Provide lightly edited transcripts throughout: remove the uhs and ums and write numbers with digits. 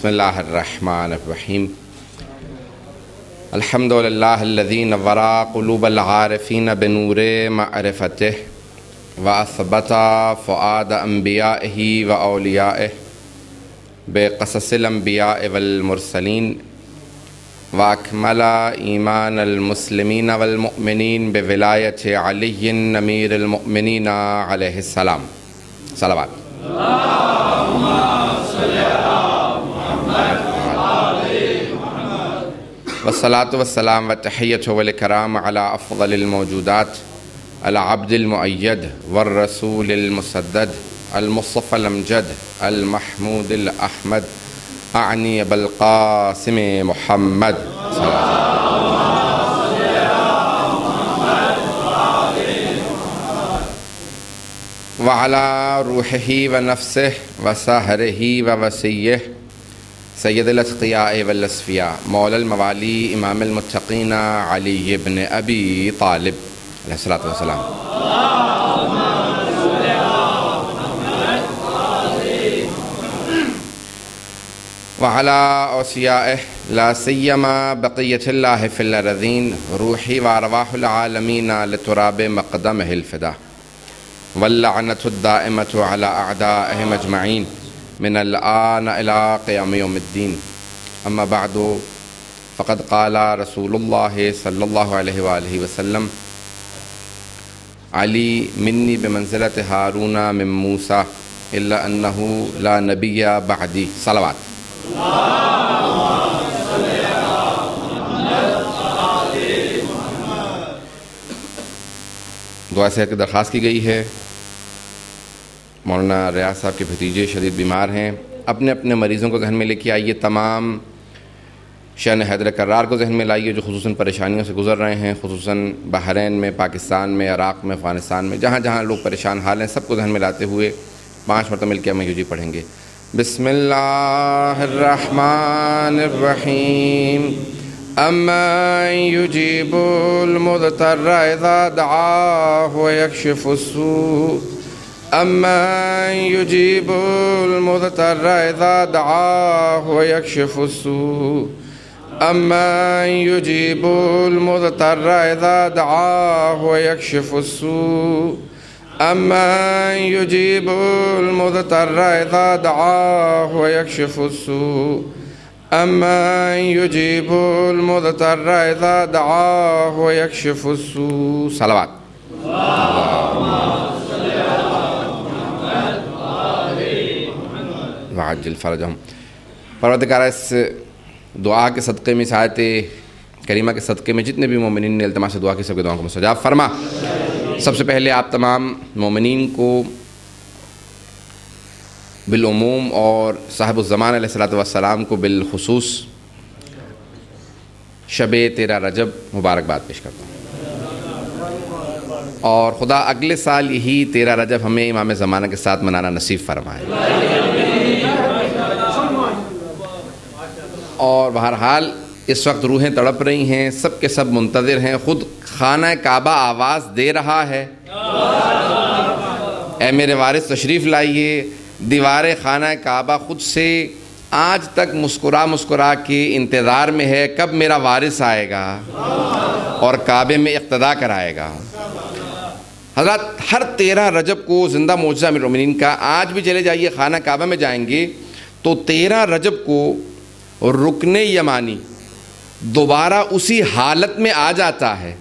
बिस्मिल्लाहिर्रहमानिर्रहीम। अल्हम्दुलिल्लाहिल्लज़ी नव्वरा क़ुलूबल आरिफ़ीन बिनूरे मअरिफ़तिह व असबता फ़ुआद अंबियाइही व औलियाइह बेक़ससिल अंबियाइ वल मुरसलीन व अकमला ईमानल मुस्लिमीन वल मुअमिनीन बिविलायति अलीय्यिन अमीरुल मुअमिनीन अलैहिस्सलाम। सलावत। वस्सलातु वस्सलाम व तहिय्यतु वल इकराम अला अफ़ज़लिल मौजूदात अला अब्दिल मुअय्यद वर रसूलिल मुसद्दद अल मुस्तफ़ल अमजद अल महमूदिल अहमद आनी अबुल क़ासिम मुहम्मद व अला रूहिही व नफ्सिही व सहरिही व वसीयिही सय्यदुल अत्क़ियाए वल अस्फ़िया मौलल मवाली इमामुल मुत्तक़ीन अली इब्न अबी तालिब अलैहिस्सलातु वस्सलाम। व अला औसियाइही ला सिय्यमा बक़िय्यतुल्लाहि फ़िल अर्ज़ीन रूही व अरवाहुल आलमीन लितुराबि मक़दमिहिल फ़िदा वल्लअनतु दाइमतु अला अअदाइहिम अजमईन मिनल आन इला क़ियाम यौमिद्दीन। अम्मा बअदु फ़क़द क़ाला रसूलुल्लाहि सल्लल्लाहु अलैहि वआलिहि वसल्लम अली मिन्नी बिमंज़िलति हारूना मिन मूसा इल्ला अन्नहु ला नबिय्य बअदी। सलावत। दुआ सेहत की दरख्वास्त की गई है। मौलाना रियाज साहब के भतीजे शदीद बीमार हैं। अपने अपने मरीज़ों को जहन में लेके आइए। तमाम शान हैदर करार को जहन में लाइए जो खुसूसन परेशानियों से गुज़र रहे हैं, खुसूसन बहरैन में, पाकिस्तान में, इराक़ में, अफ़गानिस्तान में, जहाँ जहाँ लोग परेशान हाल हैं, सबको जहन में लाते हुए 5 मरतबा मिलकर हम युजी पढ़ेंगे। बिस्मिल्लाहिर्रहमानिर्रहीम। अम्मन युजीबुल मुज़्तर्रा इज़ा दआहु व यक्शिफुस सू अम्मन युजीबुल मुज़्तर्रा इज़ा दआहु व यक्शिफुस सू अम्मन युजीबुल मुज़्तर्रा इज़ा दआहु व यक्शिफुस सू अम्मन युजीबुल मुज़्तर्रा इज़ा दआहु व यक्शिफुस सू अम्मन युजीबुल मुज़्तर्रा इज़ा दआहु व यक्शिफुस सू। सलावत। वाजिल फ़रजहुम। परवरदिगार, इस दुआ के सदक़े में, इस आयत करीमा के सदक़े में जितने भी मोमिनीन ने इल्तिमास दुआ की, सबके दुआओं को मुस्तजाब फरमा। सबसे पहले आप तमाम मोमिनीन को बिलउमूम और साहिबुज़्ज़मान अलैहिस्सलातु वस्सलाम को बिलख़ुसूस शब-ए 13 रजब मुबारकबाद पेश करता हूँ। और खुदा अगले साल यही 13 रजब हमें इमाम ज़माना के साथ मनाना नसीब फरमाए। और बहरहाल इस वक्त रूहें तड़प रही हैं, सब के सब मुंतज़िर हैं। ख़ुद खाना काबा आवाज़ दे रहा है, ऐ मेरे वारिस तशरीफ़ लाइए। दीवार खाना काबा ख़ुद से आज तक मुस्कुरा मुस्कुरा के इंतज़ार में है, कब मेरा वारिस आएगा और काबे में इक़्तिदा कराएगा। हज़रत हर 13 रजब को ज़िंदा मौजज़ा अमीरुल मोमिनीन का, आज भी चले जाइए खाना काबा में जाएंगे तो 13 रजब को रुकने यमानी दोबारा उसी हालत में आ जाता है।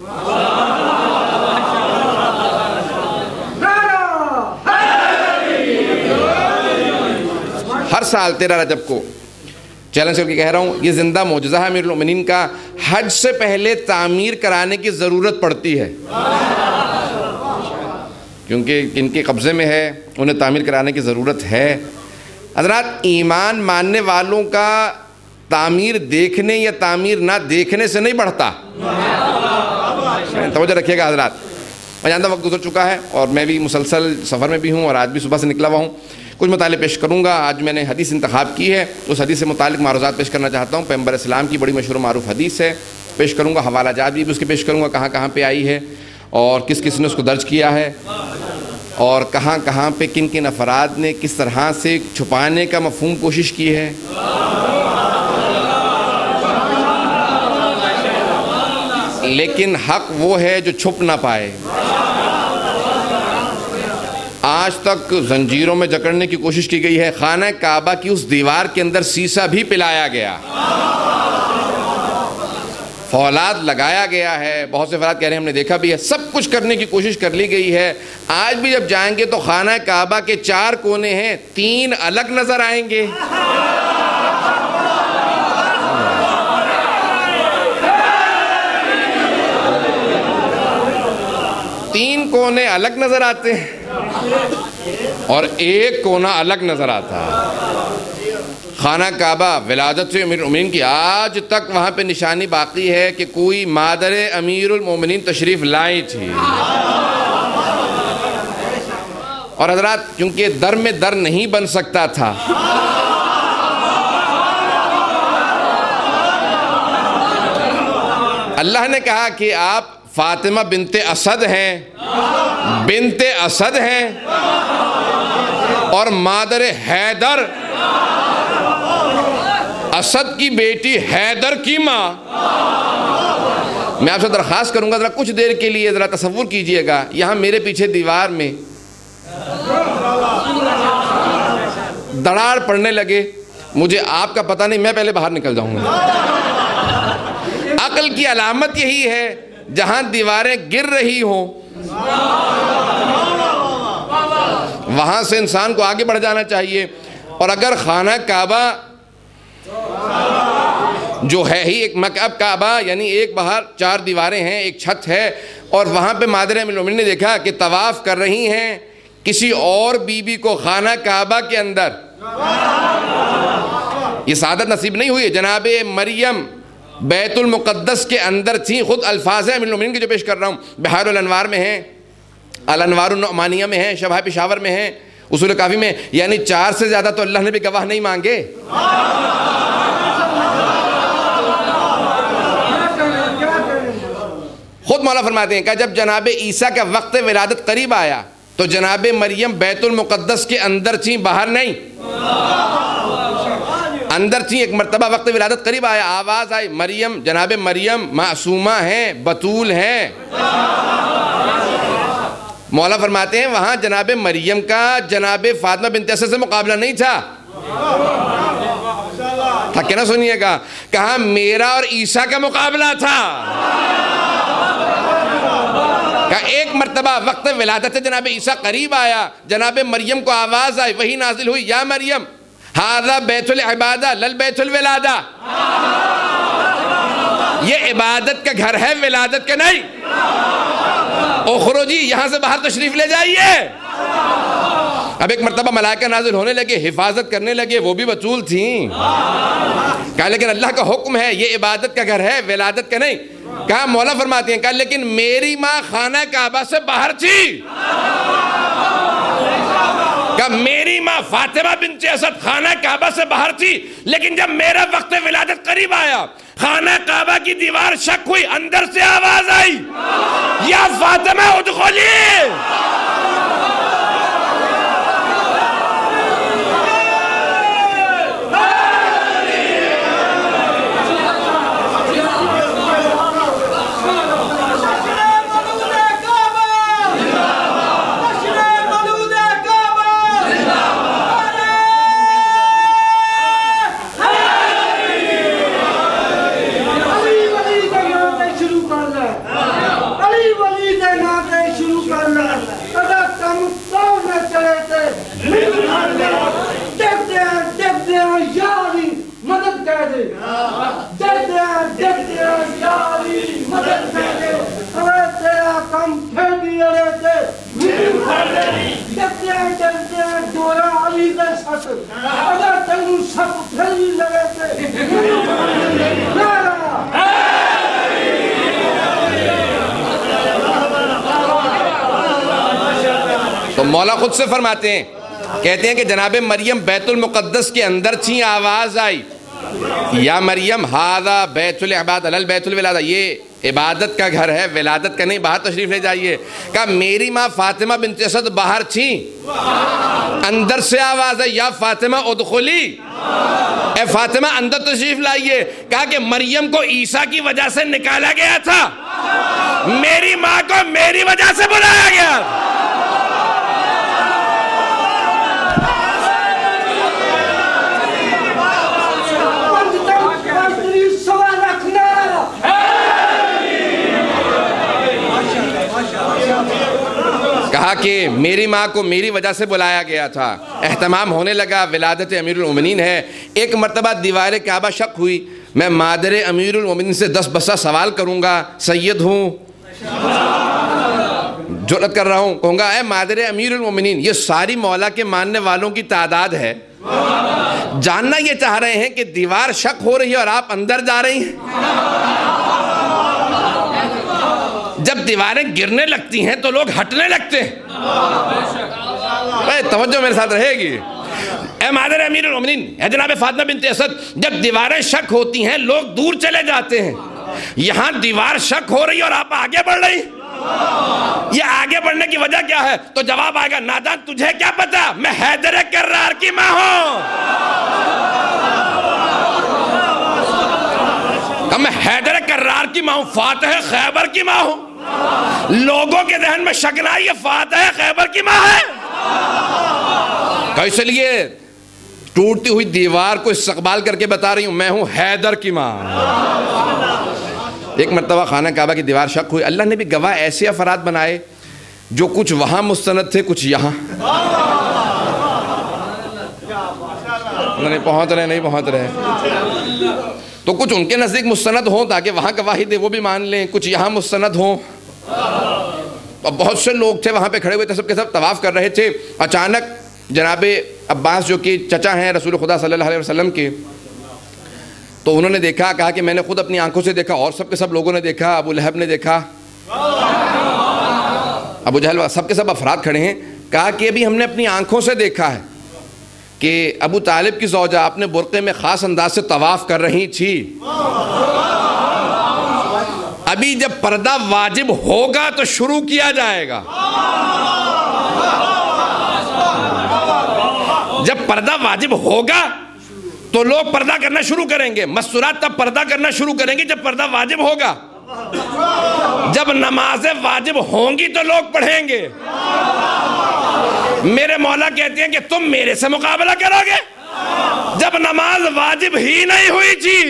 हर साल 13 रजब को चैलेंज करके कह रहा हूँ, ये ज़िंदा मौजज़ा है अमीरुल मोमिनीन का। हज से पहले तामीर कराने की ज़रूरत पड़ती है, क्योंकि इनके कब्ज़े में है, उन्हें तामीर कराने की ज़रूरत है। हज़रात, ईमान मानने वालों का तामीर देखने या तामीर ना देखने से नहीं बढ़ता। तवज्जो रखिएगा हज़रात। मैं जानता वक्त गुजर चुका है और मैं भी मुसलसल सफ़र में भी हूँ और आज भी सुबह से निकला हुआ हूँ। कुछ मुताले पेश करूँगा। आज मैंने हदीस इंतखाब की है, उस हदीस से मुतालिक मारूज़ात पेश करना चाहता हूँ। पैगंबर इस्लाम की बड़ी मशहूर मारूफ़ हदीस है, पेश करूँगा। हवाला जात भी उसके पेश करूँगा, कहाँ कहाँ पे आई है और किस किस ने उसको दर्ज किया है। और कहाँ कहाँ पे किन किन अफराद ने किस तरह से छुपाने का मफहूम कोशिश की है। लेकिन हक वो है जो छुप ना पाए। आज तक जंजीरों में जकड़ने की कोशिश की गई है, खाना काबा की उस दीवार के अंदर शीशा भी पिलाया गया, फौलाद लगाया गया है। बहुत से अफराद कह रहे हैं हमने देखा भी है, सब कुछ करने की कोशिश कर ली गई है। आज भी जब जाएंगे तो खाना काबा के 4 कोने हैं, 3 अलग नजर आएंगे। तीन कोने अलग नजर आते हैं और एक कोना अलग नजर आता है। खाना काबा विलादत से अमीरुल मोमिनीन की आज तक वहाँ पे निशानी बाकी है कि कोई मादरे अमीरुल मोमिनीन तशरीफ़ लाई थी। और हज़रात, क्योंकि दर में दर नहीं बन सकता था, अल्लाह ने कहा कि आप फातिमा बिनते असद हैं, बिनते असद हैं और मादरे हैदर, असद की बेटी हैदर की माँ। मैं आपसे दरख्वास्त करूंगा ज़रा कुछ देर के लिए ज़रा तसव्वुर कीजिएगा, यहाँ मेरे पीछे दीवार में दरार पड़ने लगे, मुझे आपका पता नहीं, मैं पहले बाहर निकल जाऊंगा। अक्ल की अलामत यही है, जहां दीवारें गिर रही हों वहां से इंसान को आगे बढ़ जाना चाहिए। और अगर खाना काबा जो है ही एक मकअब काबा, यानी एक बाहर 4 दीवारें हैं, एक छत है, और वहां पे मादरे अमीरुल मोमिनीन ने देखा कि तवाफ कर रही हैं किसी और बीबी को खाना काबा के अंदर, ये सादत नसीब नहीं हुई। जनाबे मरियम बैतुल मुक़द्दस के अंदर थी। खुद अल्फाज़ अमीरुल मोमिनीन की जो पेश कर रहा हूँ, बहारुल अनवार में है, अल अनवारुन नुअमानिया में है, शबह पेशावर में है, उसूल काफ़ी में। यानी 4 से ज़्यादा तो अल्लाह ने भी गवाह नहीं मांगे। खुद मौला फरमाते हैं कि जब जनाबे ईसा का वक्त विलादत करीब आया तो जनाबे मरियम बैतुल मुक़द्दस के अंदर थी, बाहर नहीं, अंदर थी। एक मरतबा वक्त विलादत करीब आया, आवाज़ आई, मरियम, जनाबे मरियम मासूमा है, बतूल है। मौला फरमाते हैं वहाँ जनाबे मरियम का जनाबे फातिमा बिनते असद से मुकाबला नहीं था। कहना सुनिएगा, कहा मेरा और ईसा का मुकाबला था। कहा एक मरतबा वक्त विलादत से जनाबे ईसा करीब आया, जनाबे मरियम को आवाज़ आई, वही नाजिल हुई, या मरियम हाज़ा बैतुल इबादा लल बैतुल विलादा, ये इबादत का घर है, विलादत का नहीं। उखरुजी, यहाँ से बाहर तशरीफ ले जाइए। अब एक मरतबा मलाइका नाजिल होने लगे, हिफाजत करने लगे, वो भी बतूल थी। कहा लेकिन अल्लाह का हुक्म है, ये इबादत का घर है, विलादत का नहीं। कहा मौला फरमाते हैं, कहा लेकिन मेरी माँ खाना काबा से बाहर थी। कहा मेरी माँ फातिमा बिनते असद खाना काबा से बाहर थी, लेकिन जब मेरा वक्त विलादत करीब आया, खाना काबा की दीवार शक हुई, अंदर से आवाज आई, या फातिमा उदखुली। तो मौला खुद से फरमाते हैं, कहते हैं कि जनाबे मरियम बैतुल मुक़द्दस के अंदर थी, आवाज़ आई, या मरियम हादा बैतुल इबादत अलल बैतुल विलादा, ये इबादत का घर है, विलादत का नहीं, बाहर तशरीफ ले जाइए। कहा मेरी माँ फातिमा बिन्त असद बाहर थी, अंदर से आवाज़ है या फातिमा उदखुली, ए फातिमा अंदर तशरीफ लाइए। कहा कि मरियम को ईसा की वजह से निकाला गया था, मेरी माँ को मेरी वजह से बुलाया गया। कहा कि मेरी माँ को मेरी वजह से बुलाया गया था। एहतमाम होने लगा, विलादत अमीरुल मोमिनीन है। एक मरतबा दीवार काबा शक हुई, मैं मादर अमीरुल मोमिनीन से 10 बस्सा सवाल करूँगा, सैयद हूँ, जुर्रत कर रहा हूँ, कहूँगा ए मादर अमीरुल मोमिनीन, ये सारी मौला के मानने वालों की तादाद है, जानना ये चाह रहे हैं कि दीवार शक हो रही है और आप अंदर जा रही हैं। जब दीवारें गिरने लगती हैं तो लोग हटने लगते हैं। तवज्जो मेरे साथ रहेगी। ए मादर अमीरुल मोमिनीन, ए जनाब फातिमा बिन्त असद, जब दीवारें शक होती हैं लोग दूर चले जाते हैं, यहाँ दीवार शक हो रही और आप आगे बढ़ रही, ये आगे बढ़ने की वजह क्या है? तो जवाब आएगा, नादान तुझे क्या पता, मैं हैदर कर्रार की माँ हूँ, मैं हैदर कर्रार की माँ हूँ, फातिह खैबर की माँ हूँ। लोगों के जहन में शक ना, ये फातिह खैबर की माँ है। कैसे लिए टूटती हुई दीवार को इस्तकबाल करके बता रही हूं, मैं हूं हैदर की माँ। एक मरतबा खाना काबा की दीवार शक हुई, अल्लाह ने भी गवाह ऐसे अफराद बनाए जो कुछ वहां मुस्तनद थे, कुछ यहां नहीं पहुंच रहे, तो कुछ उनके नज़दीक मुस्तनद हों ताकि वहाँ गवाही दे, वो भी मान लें, कुछ यहाँ मुस्तनद हों। और बहुत से लोग थे वहाँ पे खड़े हुए थे, सबके सब तवाफ़ कर रहे थे। अचानक जनाब अब्बास जो कि चचा हैं रसूल खुदा सल्लल्लाहु अलैहि वसल्लम के, तो उन्होंने देखा, कहा कि मैंने खुद अपनी आंखों से देखा और सबके सब लोगों ने देखा, अबू लहब ने देखा, अबू जहल, सबके सब अफराद खड़े हैं। कहा कि अभी हमने अपनी आंखों से देखा है कि अबू तालिब की ज़ौजा अपने बुर्क़े में ख़ास अंदाज से तवाफ़ कर रही थी। अभी जब पर्दा वाजिब होगा तो शुरू किया जाएगा, जब पर्दा वाजिब होगा तो लोग पर्दा करना शुरू करेंगे। मस्तूरात तब पर्दा करना शुरू करेंगे जब पर्दा वाजिब होगा। जब नमाजें वाजिब होंगी तो लोग पढ़ेंगे। मेरे मौला कहते हैं कि तुम मेरे से मुकाबला करोगे, जब नमाज वाजिब ही नहीं हुई थी।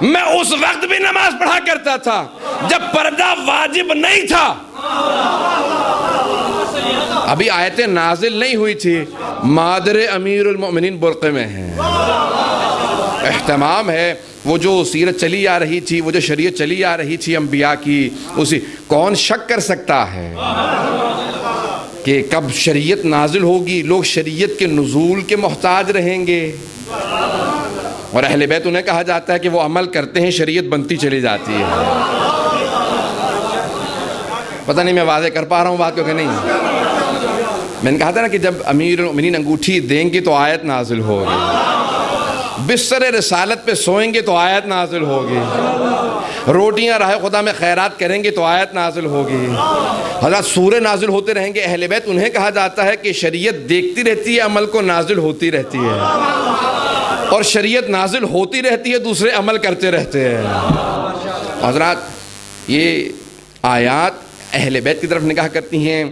मैं उस वक्त भी नमाज पढ़ा करता था जब पर्दा वाजिब नहीं था, अभी आयतें नाजिल नहीं हुई थी। मादर अमीरुल मोमिनीन बुर्क़े में है, एहतमाम है। वो जो सीरत चली आ रही थी, वो जो शरीयत चली आ रही थी अम्बिया की, उसी कौन शक कर सकता है कि कब शरीयत नाजिल होगी। लोग शरीयत के नुज़ूल के मोहताज रहेंगे। और अहले बैत उन्हें कहा जाता है कि वो अमल करते हैं, शरीयत बनती चली जाती है। पता नहीं मैं वाज़े कर पा रहा हूँ बात को कि नहीं। मैंने कहा था ना कि जब अमीरुल मोमिनीन अंगूठी देंगे तो आयत नाजिल होगी, बिस्तर रिसालत पे सोएंगे तो आयत नाजिल होगी, रोटियां राह खुदा में खैरात करेंगे तो आयत नाजिल होगी, हज़रत सूरे नाजिल होते रहेंगे। अहले बैत उन्हें कहा जाता है कि शरीयत देखती रहती है, अमल को नाजिल होती रहती है, और शरीयत नाजिल होती रहती है, दूसरे अमल करते रहते हैं। हज़रत ये आयात अहले बैत की तरफ निगाह करती हैं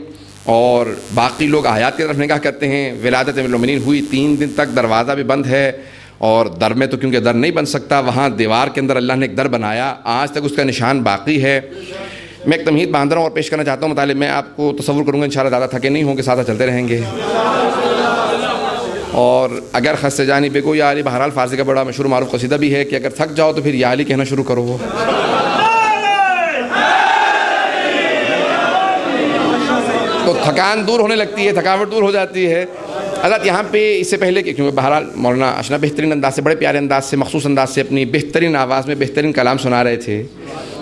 और बाकी लोग आयात की तरफ निगाह करते हैं। विलादत अमीरुल मोमिनीन हुई, 3 दिन तक दरवाज़ा भी बंद है, और दर में तो क्योंकि दर नहीं बन सकता, वहाँ दीवार के अंदर अल्लाह ने एक दर बनाया, आज तक उसका निशान बाकी है। मैं एक तमहीद बांध रहा हूँ और पेश करना चाहता हूँ मतलब मैं आपको तसव्वुर करूँगा इंशाअल्लाह ज़्यादा थके नहीं होंगे, साथ चलते रहेंगे। और अगर खस्ते जानी बेगो या अली, बहरहाल फ़ारसी का बड़ा मशहूर मारूफ कसीदा भी है कि अगर थक जाओ तो फिर या अली कहना शुरू करो। तो थकान दूर होने लगती है, थकावट दूर हो जाती है। हज़रत यहाँ पे इससे पहले कि क्योंकि बहरहाल मौलाना अशना बेहतरीन अंदाज से, बड़े प्यारे अंदाज से, मखसूस अंदाज से अपनी बेहतरीन आवाज़ में बेहतरीन कलाम सुना रहे थे,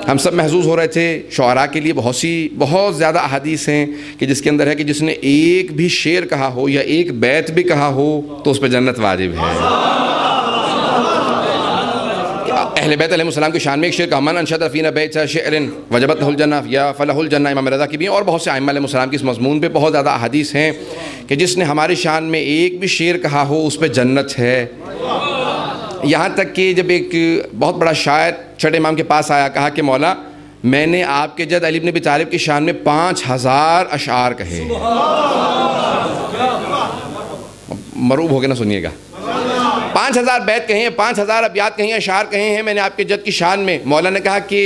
हम सब महसूस हो रहे थे। शुअरा के लिए बहुत ज़्यादा अहादीस हैं कि जिसके अंदर है कि जिसने एक भी शेर कहा हो या एक बैत भी कहा हो तो उस पर जन्नत वाजिब है। अहले बैत अलैहिस्सलाम की शान में एक शेर का मन अनशद फीना बैत शेरन वजबत लहुल जन्नह या फलहुल जन्नह इमाम रज़ा की भी, और बहुत से आइम्मा अलैहिस्सलाम की इस मज़मून पे बहुत ज़्यादा अहादीस हैं कि जिसने हमारी शान में एक भी शेर कहा हो उस पर जन्नत है। यहाँ तक कि जब एक बहुत बड़ा शायर छठे इमाम के पास आया, कहा कि मौला मैंने आपके जद अली इब्न अबी तालिब की शान में 5000 अशआर कहे। मरूब हो गए ना, सुनिएगा। 5000 बैत कहे हैं, 5000 अबियात कहे हैं, अशआर कहे हैं मैंने आपके जद की शान में। मौला ने कहा कि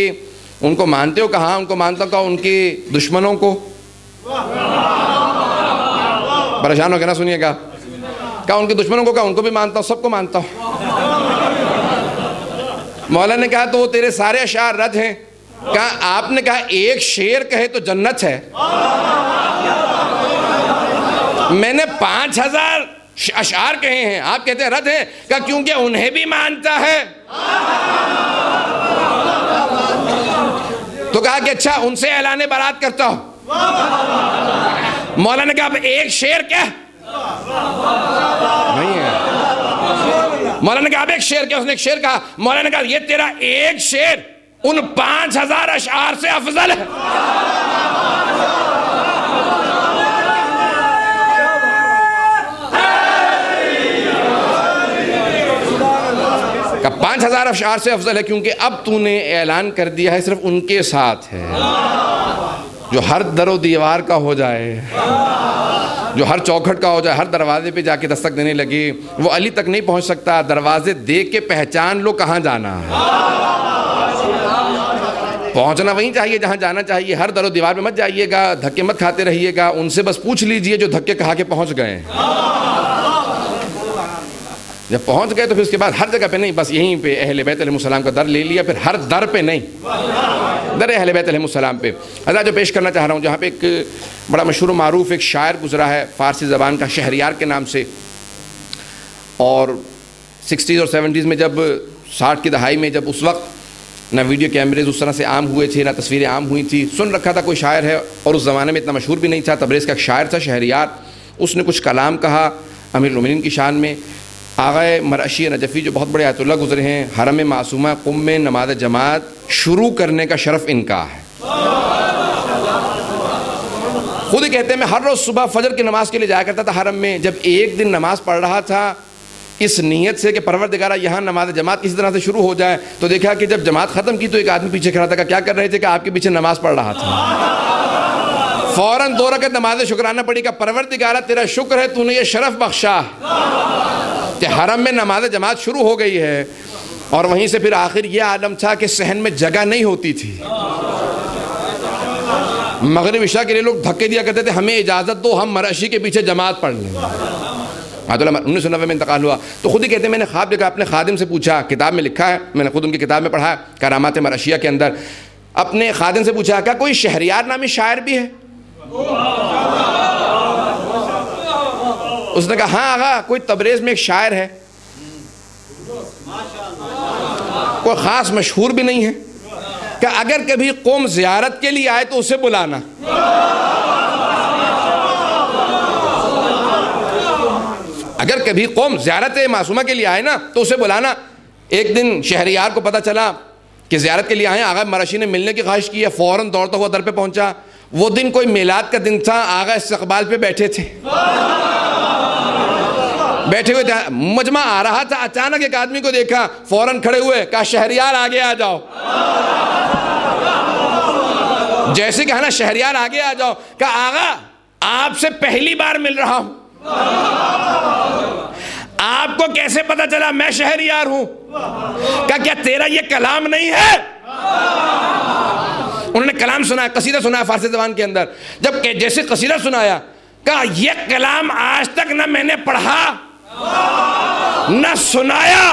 उनको मानते हो? कहाँ उनको मानता हूँ। कहा उनके दुश्मनों को। परेशान हो गया ना, सुनिएगा। कहा उनके दुश्मनों को। कहा उनको भी मानता हूँ, सबको मानता हूँ। मौला ने कहा तो वो तेरे सारे अशआर रद्द हैं। कहा आपने कहा एक शेर कहे तो जन्नत है, मैंने 5000 अशआर कहे हैं, आप कहते हैं रद्द हैं। कहा क्योंकि उन्हें भी मानता है। तो कहा कि अच्छा उनसे ऐलान बारात करता हूं। मौला ने कहा अब एक शेर क्या नहीं है। मौला ने कहा अब एक शेर क्या? उसने एक शेर कहा। मौला ने कहा ये तेरा एक शेर उन 5000 अशआर से अफजल है। का 5000 अशआर से अफजल है क्योंकि अब तूने ऐलान कर दिया है सिर्फ उनके साथ है। जो हर दरो दीवार का हो जाए, जो हर चौखट का हो जाए, हर दरवाजे पे जाके दस्तक देने लगे, वो अली तक नहीं पहुंच सकता। दरवाजे देख के पहचान लो कहाँ जाना है। पहुंचना वहीं चाहिए जहां जाना चाहिए। हर दरो दीवार पे मत जाइएगा, धक्के मत खाते रहिएगा। उनसे बस पूछ लीजिए जो धक्के खा के पहुंच गए। जब पहुंच गए तो फिर उसके बाद हर जगह पे नहीं, बस यहीं पे अहले बैत अलैहिस्सलाम का दर ले लिया। फिर हर दर पे नहीं, दर अहले बैत अलैहिस्सलाम पे। अदा जो पेश करना चाह रहा हूँ, जहाँ पे एक बड़ा मशहूर मारूफ एक शायर गुजरा है फ़ारसी ज़बान का, शहरियार के नाम से। और 60s और 70s में, जब 60 की दहाई में, जब उस वक्त ना वीडियो कैमरेज उस तरह से आम हुए थे, ना तस्वीरें आम हुई थी, सुन रखा था कोई शायर है और उस ज़माने में इतना मशहूर भी नहीं था। तबरेज़ का एक शायर था शहरियार, उसने कुछ कलाम कहा अमीरुल मोमिनीन की शान में। आग़ाए मरअशी नजफ़ी जो बहुत बड़े आयतुल्लाह गुज़रे हैं, हरम मासूमा कुम में नमाज जमात शुरू करने का शरफ़ इनका है। खुद ही कहते हैं मैं हर रोज़ सुबह फजर की नमाज़ के लिए जाया करता था हरम में। जब एक दिन नमाज़ पढ़ रहा था इस नीयत से कि परवरदिगारा यहाँ नमाज जमात किसी तरह से शुरू हो जाए, तो देखा कि जब जमात ख़त्म की तो एक आदमी पीछे खड़ा था। कि क्या कर रहे थे? कि आपके पीछे नमाज़ पढ़ रहा था। फ़ौरन 2 रकअत नमाज शुक्राना पड़ी। का परवरदिगारा तेरा शुक्र है तूने ये शरफ़ बख्शा कि हरम में नमाज जमात शुरू हो गई है। और वहीं से फिर आखिर ये आलम था कि सहन में जगह नहीं होती थी। मगरिब इशा के लिए लोग धक्के दिया करते थे, हमें इजाज़त दो हम मरअशी के पीछे जमात पढ़ लें। 1990 में इंतकाल हुआ तो खुद ही कहते हैं मैंने ख्वाब देखा। अपने खादिम से पूछा, किताब में लिखा है, मैंने खुद उनकी किताब में पढ़ा, करामात मरअशिया के अंदर। अपने खादिम से पूछा क्या कोई शहरियार नामी शायर भी है? उसने कहा हाँ आगा, कोई तबरेज़ में एक शायर है, कोई ख़ास मशहूर भी नहीं है। क्या अगर कभी कौम ज़ियारत के लिए आए तो उसे बुलाना। अगर कभी कौम ज़ियारत मासूमा के लिए आए ना तो उसे बुलाना। एक दिन शहरियार को पता चला कि ज़ियारत के लिए आए, आगा मरअशी ने मिलने की ख्वाहिश की है। फ़ौरन दौड़ता हुआ दर पे पहुंचा। वो दिन कोई मिलाद का दिन था, आगा इस्तक़बाल पे बैठे थे, बैठे हुए थे, मजमा आ रहा था। अचानक एक आदमी को देखा, फ़ौरन खड़े हुए, कहा शहरियार आगे आ जाओ। जैसे कहा ना शहरियार आगे आ जाओ, कहा आगा आपसे पहली बार मिल रहा हूं, आपको कैसे पता चला मैं शहरियार हूं? कहा क्या तेरा ये कलाम नहीं है? उन्होंने कलाम सुनाया, कसीदा सुनाया फारसी ज़बान के अंदर। जब जैसे कसीदा सुनाया, कहा ये कलाम आज तक न मैंने पढ़ा, न सुनाया,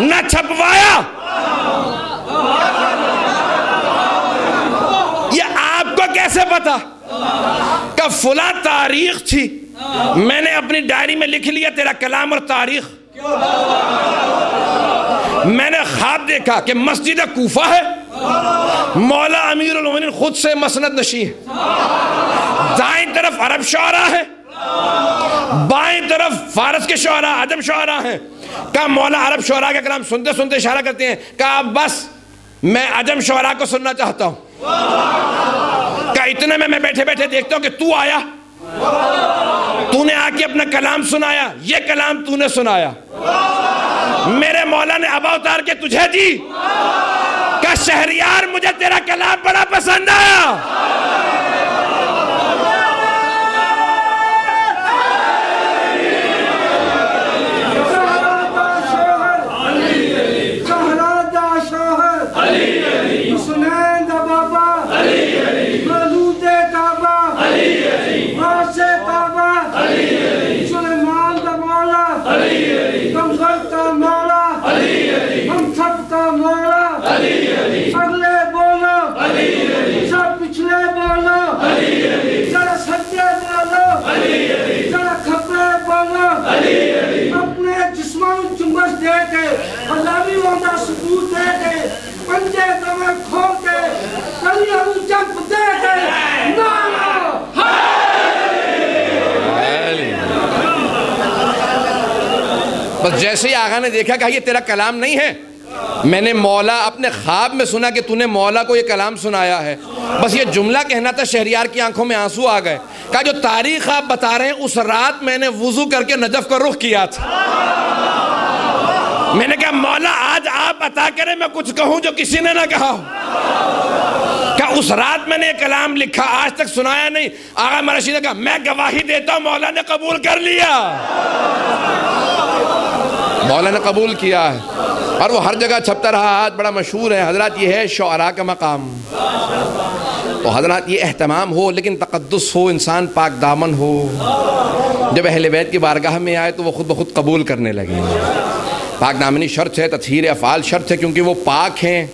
न छपवाया। ये आपको कैसे पता? का फुला तारीख थी, मैंने अपनी डायरी में लिख लिया तेरा कलाम और तारीख। मैंने ख्वाब देखा कि मस्जिद कूफा है मौला अमीरुल मोमिनीन खुद से मसनद नशी है। दाएं तरफ अरब शुअरा है, बाएं तरफ फारस के शुअरा, अजम शुअरा हैं। कहा मौला अरब शुअरा का कलाम सुनते सुनते इशारा करते हैं, कहा बस मैं अजम शुअरा को सुनना चाहता हूं। कहा इतने में मैं बैठे बैठे देखता हूं कि तू आया, तूने आके अपना कलाम सुनाया, ये कलाम तूने सुनाया, मेरे मौला ने अबा उतार के तुझे दी। कहा शहरियार मुझे तेरा कलाम बड़ा पसंद आया। बस जैसे ही आगा ने देखा, कहा ये तेरा कलाम नहीं है, मैंने मौला अपने ख्वाब में सुना कि तूने मौला को ये कलाम सुनाया है। बस ये जुमला कहना था, शहरियार की आंखों में आंसू आ गए। कहा जो तारीख आप बता रहे हैं, उस रात मैंने वुजू करके नजफ का रुख किया था। मैंने कहा मौला आज आप अता करें, मैं कुछ कहूं जो किसी ने ना कहा। क्या उस रात मैंने कलाम लिखा, आज तक सुनाया नहीं। आगा मरशी ने कहा मैं गवाही देता हूं, मौला ने कबूल कर लिया, मौला ने कबूल किया है, और वो हर जगह छपता रहा, आज बड़ा मशहूर है। हजरत ये है शुअरा का मकाम। तो हजरत ये एहतमाम हो, लेकिन तक़द्दुस हो, इंसान पाक दामन हो। जब अहले बैत की बारगाह में आए तो वो खुद ब खुद कबूल करने लगे। पाक दामनी शर्त है, तत्हीर अफ़आल शर्त है, क्योंकि वो पाक हैं,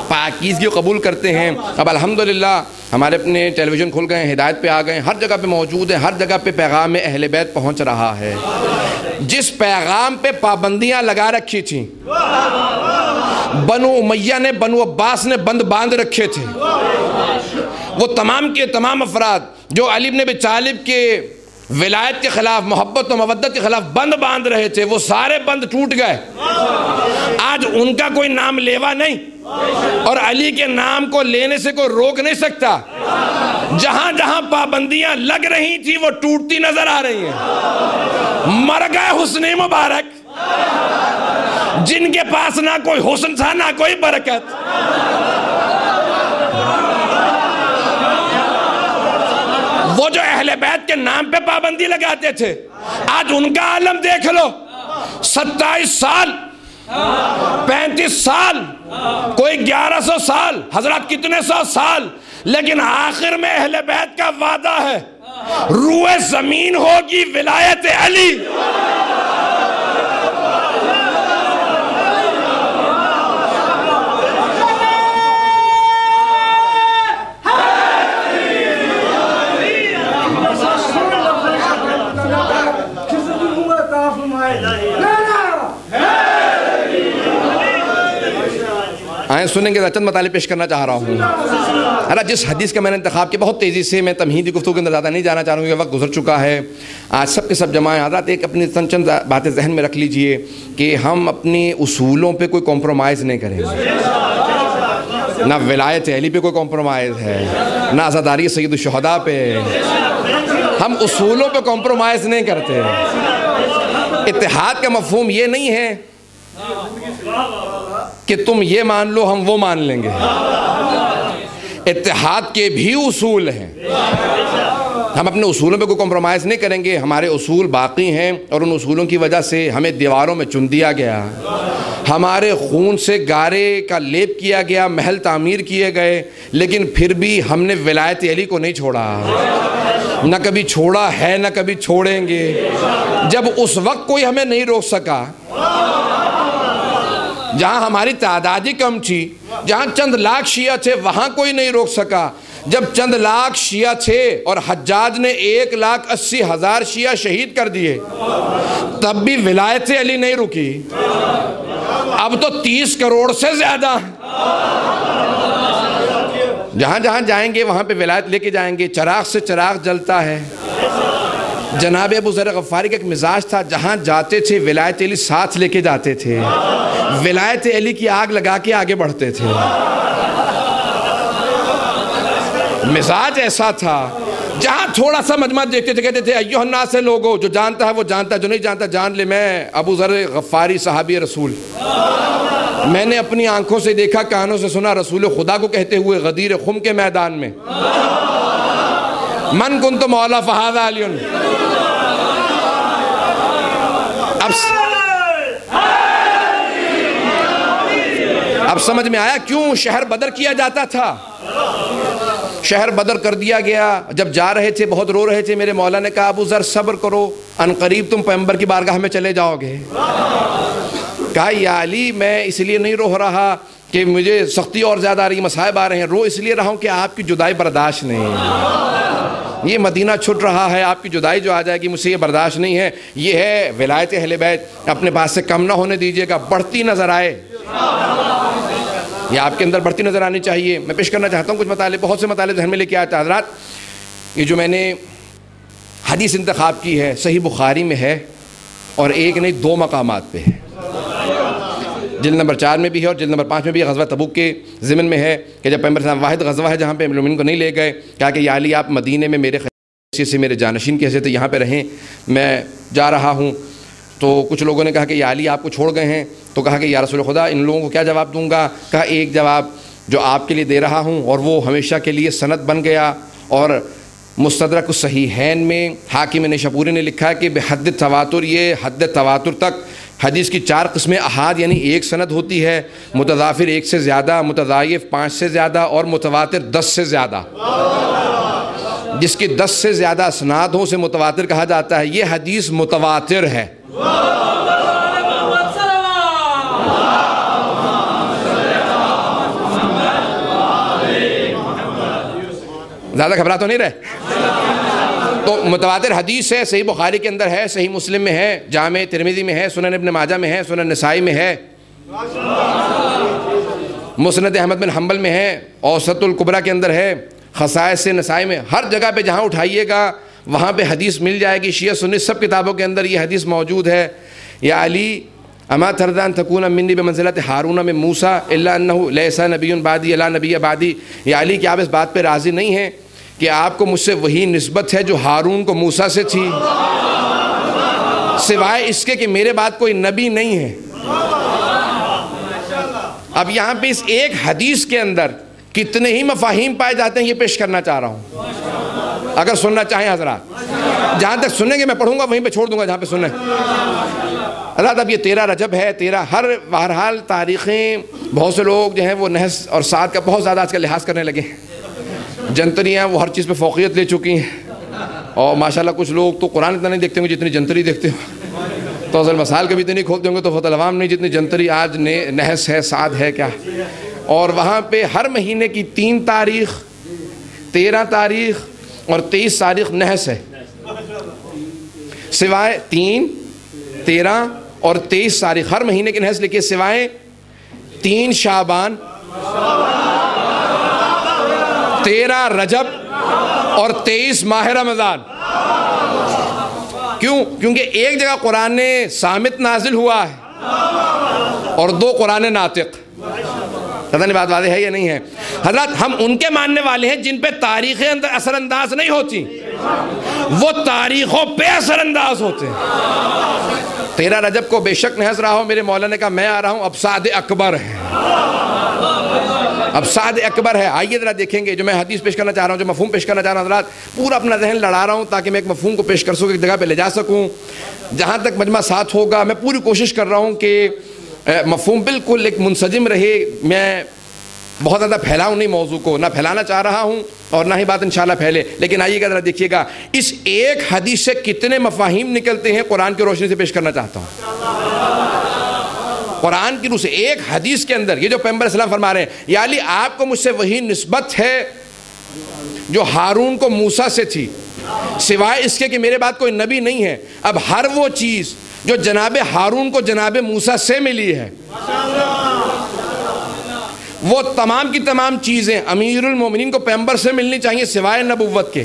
पाकीज़गी को कबूल करते हैं। अब अल्हम्दुलिल्लाह हमारे अपने टेलीविज़न खुल गए, हिदायत पे आ गए, हर जगह पे मौजूद है, हर जगह पे पैगाम अहले बैत पहुँच रहा है। जिस पैगाम पे पाबंदियाँ लगा रखी थी, बनु उमैया ने, बनु अब्बास ने बंद बांध रखे थे, वो तमाम के तमाम अफराद जो अली इब्न अबी तालिब के विलायत के खिलाफ, मोहब्बत और मवद्दत के खिलाफ बंद बांध रहे थे, वो सारे बंद टूट गए। आज उनका कोई नाम लेवा नहीं, और अली के नाम को लेने से कोई रोक नहीं सकता। जहां जहां पाबंदियां लग रही थी वो टूटती नजर आ रही हैं। मर गए हुस्न मुबारक, जिनके पास ना कोई हुस्न था ना कोई बरकत। वो जो अहले बैत के नाम पे पाबंदी लगाते थे, आज उनका आलम देख लो। 27 साल, 35 साल, कोई 1100 साल, हजरत कितने 100 साल, लेकिन आखिर में अहले बैत का वादा है, रूए जमीन होगी विलायत अली। आए सुनेंगे, चंद मताले पेश करना चाह रहा हूँ। अरे जिस हदीस का मैंने इंतखाब किया, बहुत तेज़ी से मैं तमहीदी गुफ्तगू के अंदर ज़्यादा नहीं जाना चाह रहा हूँ, वक्त गुजर चुका है। आज सब के सब जमाएं हज़रात, एक अपनी चंद बातें जहन में रख लीजिए कि हम अपने उसूलों पे कोई कॉम्प्रोमाइज़ नहीं करेंगे। ना विलायत अली पे कोई कॉम्प्रोमाइज़ है, ना आज़ादारी सैयद शुहदा पे। हम उसूलों पे कॉम्प्रोमाइज़ नहीं करते। इत्तेहाद का मफ़हूम ये नहीं है कि तुम ये मान लो हम वो मान लेंगे। इत्तेहाद के भी उसूल हैं, हम अपने उसूलों पे कोई कॉम्प्रोमाइज़ नहीं करेंगे। हमारे उसूल बाकी हैं, और उन उसूलों की वजह से हमें दीवारों में चुन दिया गया, हमारे खून से गारे का लेप किया गया, महल तामीर किए गए, लेकिन फिर भी हमने विलायत अली को नहीं छोड़ा, न कभी छोड़ा है न कभी छोड़ेंगे। जब उस वक्त कोई हमें नहीं रोक सका, जहाँ हमारी तादादी कम थी, जहाँ चंद लाख शिया थे, वहाँ कोई नहीं रोक सका। जब चंद लाख शिया थे और हज्जाज ने 1,80,000 शिया शहीद कर दिए, तब भी विलायत अली नहीं रुकी। अब तो 30 करोड़ से ज्यादा जहाँ जहाँ जाएंगे वहाँ पे विलायत लेके जाएंगे। चिराग से चिराग जलता है। जनाब अबू ज़र गफ़ारी का एक मिजाज था, जहाँ जाते थे विलायत अली साथ लेके जाते थे, विलायत अली की आग लगा के आगे बढ़ते थे। मिजाज ऐसा था, जहाँ थोड़ा सा मजमा देखते थे कहते थे अय्युहन्नास से लोगो, जो जानता है वो जानता है, जो नहीं जानता जान ले, मैं अबू ज़र गफ़ारी सहाबी रसूल, मैंने अपनी आंखों से देखा, कानों से सुना रसूल खुदा को कहते हुए गदीर खुम के मैदान में, मन कुन्तु मौला फ़हाज़ा अलियुन। अब समझ में आया क्यों शहर बदर किया जाता था। शहर बदर कर दिया गया। जब जा रहे थे बहुत रो रहे थे, मेरे मौला ने कहा अबू ज़र सब्र करो, अनकरीब तुम पैगंबर की बारगाह में चले जाओगे। कहा या अली मैं इसलिए नहीं रो रहा कि मुझे सख्ती और ज़्यादा आ रही, मसाइब आ रहे हैं, रो इसलिए रहा हूँ कि आपकी जुदाई बर्दाश्त नहीं है। ये मदीना छुट रहा है, आपकी जुदाई जो आ जाएगी मुझसे ये बर्दाश्त नहीं है। ये है विलायत अहले बैत, अपने पास से कम ना होने दीजिएगा, बढ़ती नज़र आए, ये आपके अंदर बढ़ती नज़र आनी चाहिए। मैं पेश करना चाहता हूँ कुछ मताले, बहुत से मताले ज़हन में लेके आया था हज़रात। ये जो मैंने हदीस इंतखाब की है सही बुखारी में है और एक नहीं दो मकामात पे है, जिल्द नंबर 4 में भी है और जिल्द नंबर 5 में भी है। ग़ज़वा तबूक के ज़िमन में है कि जब पैगंबर साहब वाहिद ग़ज़वा है जहाँ पे मोमिन को नहीं ले गए, कहा कि या अली आप मदीने में मेरे खलीफे से मेरे जानशीन कैसे थे, यहाँ पे रहें, मैं जा रहा हूँ। तो कुछ लोगों ने कहा कि या अली आपको छोड़ गए हैं, तो कहा कि या रसूल खुदा इन लोगों को क्या जवाब दूँगा। कहा एक जवाब जो आपके लिए दे रहा हूँ और वो हमेशा के लिए सनद बन गया। और मुस्तदरक सहीहैन में हाकिम निशापुरी ने लिखा है कि बेहद तवातुर, ये हद तवातुर तक हदीस की 4 किस्में अहाद यानी एक सनद होती है, मुतज़ाफिर 1 से ज़्यादा, मुतज़ायिफ़ 5 से ज़्यादा और मुतवातिर 10 से ज़्यादा। जिसकी 10 से ज़्यादा असनादों से मुतवातिर कहा जाता है, ये हदीस मुतवातिर है। ज़्यादा घबरा तो नहीं रहे। तो मुतवातिर हदीस है, सही बुखारी के अंदर है, सही मुस्लिम में है, जामे तिरमिज़ी में है, सुनन इब्न माजा में है, सुनन नसाई में है, मुस्नद अहमद बिन हम्बल में है, औसतुल कुबरा के अंदर है, खसाइस से नसाई में, हर जगह पे जहाँ उठाइएगा वहाँ पे हदीस मिल जाएगी। शिया सुन्नी सब किताबों के अंदर ये हदीस मौजूद है। या अली अमा तरदान तकून मिन्नी बमंज़िलत हारून में मूसा इल्ला अन्नहु लैसा नबियुन बादी अला नबी बादी। या अली क्या आप इस बात पे राज़ी नहीं हैं कि आपको मुझसे वही निस्बत है जो हारून को मूसा से थी, सिवाय इसके कि मेरे बाद कोई नबी नहीं है। अब यहाँ पे इस एक हदीस के अंदर कितने ही मफाहीम पाए जाते हैं, ये पेश करना चाह रहा हूँ। अगर सुनना चाहें हज़रात, जहाँ तक सुनेंगे मैं पढ़ूंगा वहीं पे छोड़ दूंगा जहाँ पे सुने। हज़रात अब ये 13 रजब है, 13 हर बहरहाल तारीख़ें, बहुत से लोग जो हैं वो नहस और साद का बहुत ज़्यादा आजकल लिहाज करने लगे। जंतरियाँ वो हर चीज़ पे फ़ौक़ियत ले चुकी हैं और माशाल्लाह कुछ लोग तो कुरान इतना नहीं देखते होंगे जितनी जंतरी देखते हो, तो असल मसाइल कभी इतनी खोलते होंगे तो फ़तल अवाम नहीं जितनी जंतरी आज नहस है, साद है क्या। और वहाँ पे हर महीने की 3 तारीख़, 13 तारीख़ और 23 तारीख़ नहस है, सिवाय 3, 13 और 23 तारीख़ हर महीने की नहस लिखी, सिवाय 3 शाबान, 13 रजब और 23 माह रमज़ान। क्यों? क्योंकि एक जगह कुरान सामित नाजिल हुआ है और 2 कुरान नातिक। पता नहीं बात वाज़ेह है या नहीं है हज़रत। हम उनके मानने वाले हैं जिन पे तारीख़ें अंदर असरअंदाज नहीं होती, वो तारीख़ों पे असरअंदाज होते हैं। 13 रजब को बेशक नहस रहा हो, मेरे मौला ने कहा मैं आ रहा हूँ, अब साद अकबर है, अब साद अकबर है। आइए ज़रा देखेंगे जो मैं हदीस पेश करना चाह रहा हूँ, जो मफ़हूम पेश करना चाह रहा हूँ हज़रात, पूरा अपना जहन लड़ा रहा हूँ ताकि मैं एक मफ़हूम को पेश कर सकूँ, एक जगह पे ले जा सकूँ जहाँ तक मजमा साथ होगा। मैं पूरी कोशिश कर रहा हूँ कि मफ़हूम बिल्कुल एक मुंसजिम रहे। मैं बहुत ज़्यादा फैलाऊँ नहीं मौजू को, ना फैलाना चाह रहा हूँ और ना ही बात इंशाल्लाह फैले। लेकिन आइएगा ज़रा देखिएगा इस एक हदीस से कितने मफ़ाहीम निकलते हैं, कुरान की रोशनी से पेश करना चाहता हूँ। कुरान की रूह से एक हदीस के अंदर ये जो पैगंबर सल्लल्लाहु अलैहि वसल्लम फरमा रहे हैं, या अली आपको मुझसे वही निस्बत है जो हारून को मूसा से थी, सिवाय इसके कि मेरे बाद कोई नबी नहीं है। अब हर वो चीज़ जो जनाब हारून को जनाब मूसा से मिली है, वो तमाम की तमाम चीज़ें अमीरुल मोमिनीन को पैगंबर से मिलनी चाहिए सिवाय नबुव्वत के।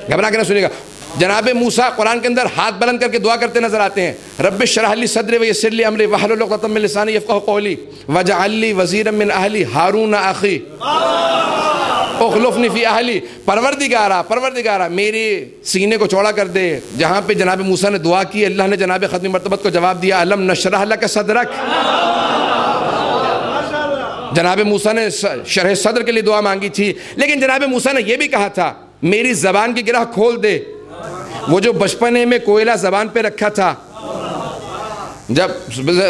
घबरा के ना सुनिएगा। जनाब मूसा कुरान के अंदर हाथ बुलंद करके दुआ करते नजर आते हैं, रब्बि इश्रह ली सदरी व यस्सिर ली अमरी वहलुल उक़दतम मिन लिसानी यफ़क़हू क़ौली वजअल ली वज़ीरम मिन अहली हारून अख़ी उख़्लुफ़नी फ़ी अहली। परवरदिगारा मेरे सीने को चौड़ा कर दे। जहाँ पे जनाब मूसा ने दुआ की, अल्लाह ने जनाब ख़त्मी मरतबत को जवाब दिया, अलम नशरह लक सदरक। जनाब मूसा ने शरह सदर के लिए दुआ मांगी थी, लेकिन जनाब मूसा ने यह भी कहा था मेरी ज़बान की गिरह खोल दे। वो जो बचपने में कोयला ज़बान पे रखा था, जब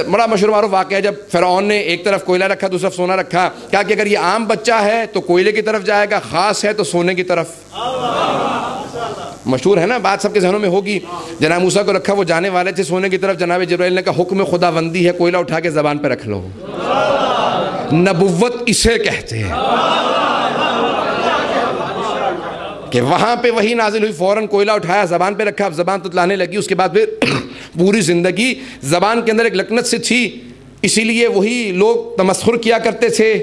बड़ा मशहूर मारूफ वाक़या है, जब फ़िरौन ने एक तरफ कोयला रखा दूसरी तरफ सोना रखा, कहा कि अगर ये आम बच्चा है तो कोयले की तरफ जाएगा, ख़ास है तो सोने की तरफ। मशहूर है ना बात, सबके जहनों में होगी। जनाब मूसा को रखा, वो जाने वाले थे सोने की तरफ, जनाब जिब्राइल ने कहा हुक्म खुदाबंदी है, कोयला उठा के ज़बान पर रख लो। नबुव्वत इसे कहते हैं कि वहाँ पे वही नाजिल हुई, फ़ौरन कोयला उठाया ज़बान पे रखा, अब ज़बान तुतलाने लगी। उसके बाद फिर पूरी ज़िंदगी ज़बान के अंदर एक लकनत से थी, इसीलिए वही लोग तमस्खुर किया करते थे,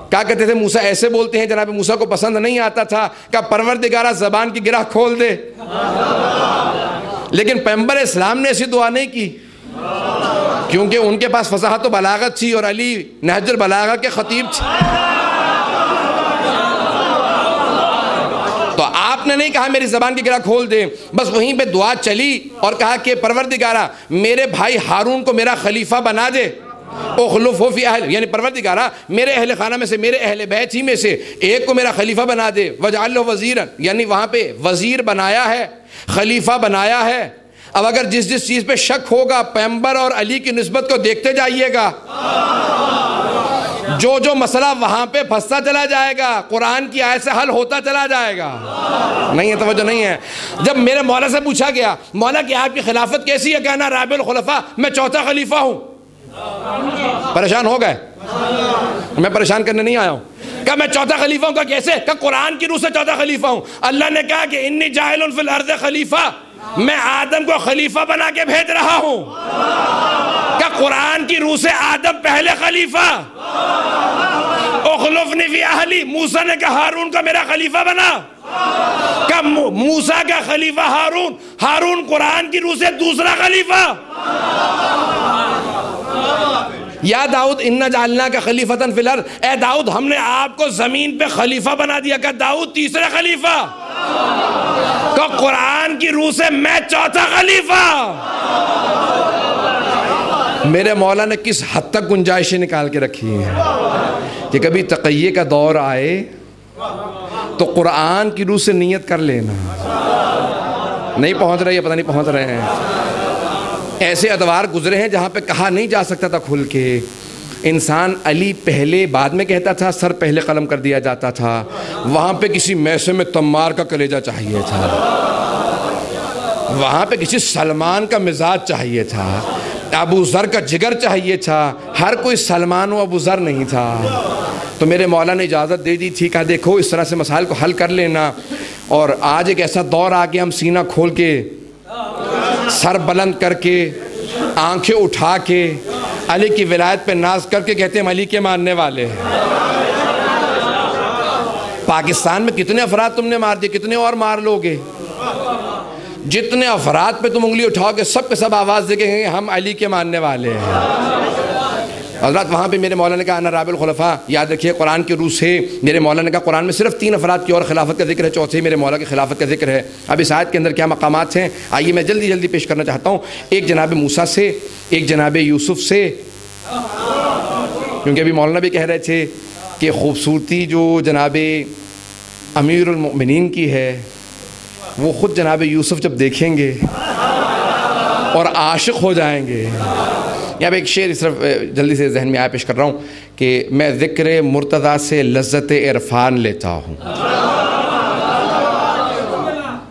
क्या कहते थे मूसा ऐसे बोलते हैं। जनाब मूसा को पसंद नहीं आता था, क्या परवरदिगारा ज़बान की गिरह खोल दे। लेकिन पैगंबर इस्लाम ने ऐसी दुआ नहीं की, क्योंकि उनके पास फसाहत व बलागत थी और अली नहजुल बलागा के ख़तीब थे। तो आपने नहीं कहा मेरी ज़बान की गिरह खोल दे, बस वहीं पे दुआ चली और कहा कि परवरदिगारा मेरे भाई हारून को मेरा खलीफा बना दे। उख़्लुफ़हू फ़ी अहली, यानी परवरदिगारा मेरे अहले खाना में से, मेरे अहले बैत ही में से एक को मेरा खलीफा बना दे। वजअल लहू वज़ीरन, यानी वहाँ पे वज़ीर बनाया है, खलीफा बनाया है। अब अगर जिस जिस चीज़ पे शक होगा पैगंबर और अली की निस्बत को देखते जाइएगा, जो जो मसला वहाँ पे फंसता चला जाएगा, कुरान की आयत से हल होता चला जाएगा। नहीं है, तवज्जो नहीं है। जब मेरे मौला से पूछा गया, मौला कि आपकी खिलाफत कैसी है, कहना राबिल खुलफा, मैं चौथा खलीफा हूँ। परेशान हो गए, मैं परेशान करने नहीं आया हूँ। क्या मैं चौथा खलीफा हूँ? का कैसे? का कुरान की रूह से चौथा खलीफा हूँ। अल्लाह ने कहा कि इन्नी जाइलुन फिल अर्ज़ खलीफा, मैं आदम को खलीफा बना के भेज रहा हूँ। क्या कुरान की रूह से आदम पहले खलीफा? उख़्लुफ़नी फ़ी अहली, मूसा ने कहा हारून का मेरा खलीफा बना। क्या मूसा का खलीफा हारून, हारून कुरान की रूह से दूसरा खलीफा। या दाऊद इन्ना जालना का खलीफतन फिल अर्ज़, ए दाऊद हमने आपको जमीन पे खलीफा बना दिया। का दाऊद तीसरा खलीफा, का कुरान की रूह से मैं चौथा खलीफा। मेरे मौला ने किस हद तक गुंजाइशें निकाल के रखी हैं कि कभी तक़य्ये का दौर आए तो कुरान की रूह से नियत कर लेना। नहीं पहुंच रही है, पता नहीं पहुंच रहे हैं। ऐसे अदवार गुजरे हैं जहाँ पे कहा नहीं जा सकता था खुल के। इंसान अली पहले बाद में कहता था, सर पहले कलम कर दिया जाता था। वहाँ पे किसी मैसे में तम्मार का कलेजा चाहिए था, वहाँ पे किसी सलमान का मिजाज चाहिए था, अबू ज़र का जिगर चाहिए था। हर कोई सलमान व अबू ज़र नहीं था। तो मेरे मौला ने इजाज़त दे दी थी, कहा देखो इस तरह से मसाइल को हल कर लेना। और आज एक ऐसा दौर आ गया, हम सीना खोल के, सर बुलंद करके, आंखें उठा के अली की विलायत पे नाज करके कहते हैं हम अली के मानने वाले हैं। पाकिस्तान में कितने अफराद तुमने मार दिए, कितने और मार लोगे? जितने अफराद पे तुम उंगली उठाओगे सब के सब आवाज़ दे कहेंगे हम अली के मानने वाले हैं। हज़रत वहाँ पे मेरे मौला ने कहा अना राबिल खुलफा, याद रखिए कुरान की रूह से मेरे मौला ने कहा कुरान में सिर्फ 3 अफराद की और खिलाफत का जिक्र है, चौथे मेरे मौला की खिलाफत का जिक्र है। अब इस आयत के अंदर क्या मकामात हैं, आइए मैं जल्दी जल्दी पेश करना चाहता हूँ। एक जनाब मूसा से, एक जनाब यूसुफ से, क्योंकि अभी मौलाना भी कह रहे थे कि ख़ूबसूरती जो जनाब अमीरुल मोमिनीन की है वो ख़ुद जनाब यूसुफ जब देखेंगे और आशिक़ हो जाएंगे। यहाँ पे एक शेर इस तरफ जल्दी से जहन में आया पेश कर रहा हूँ कि मैं ज़िक्र मुर्तज़ा से लज़्ज़त इरफ़ान लेता हूँ,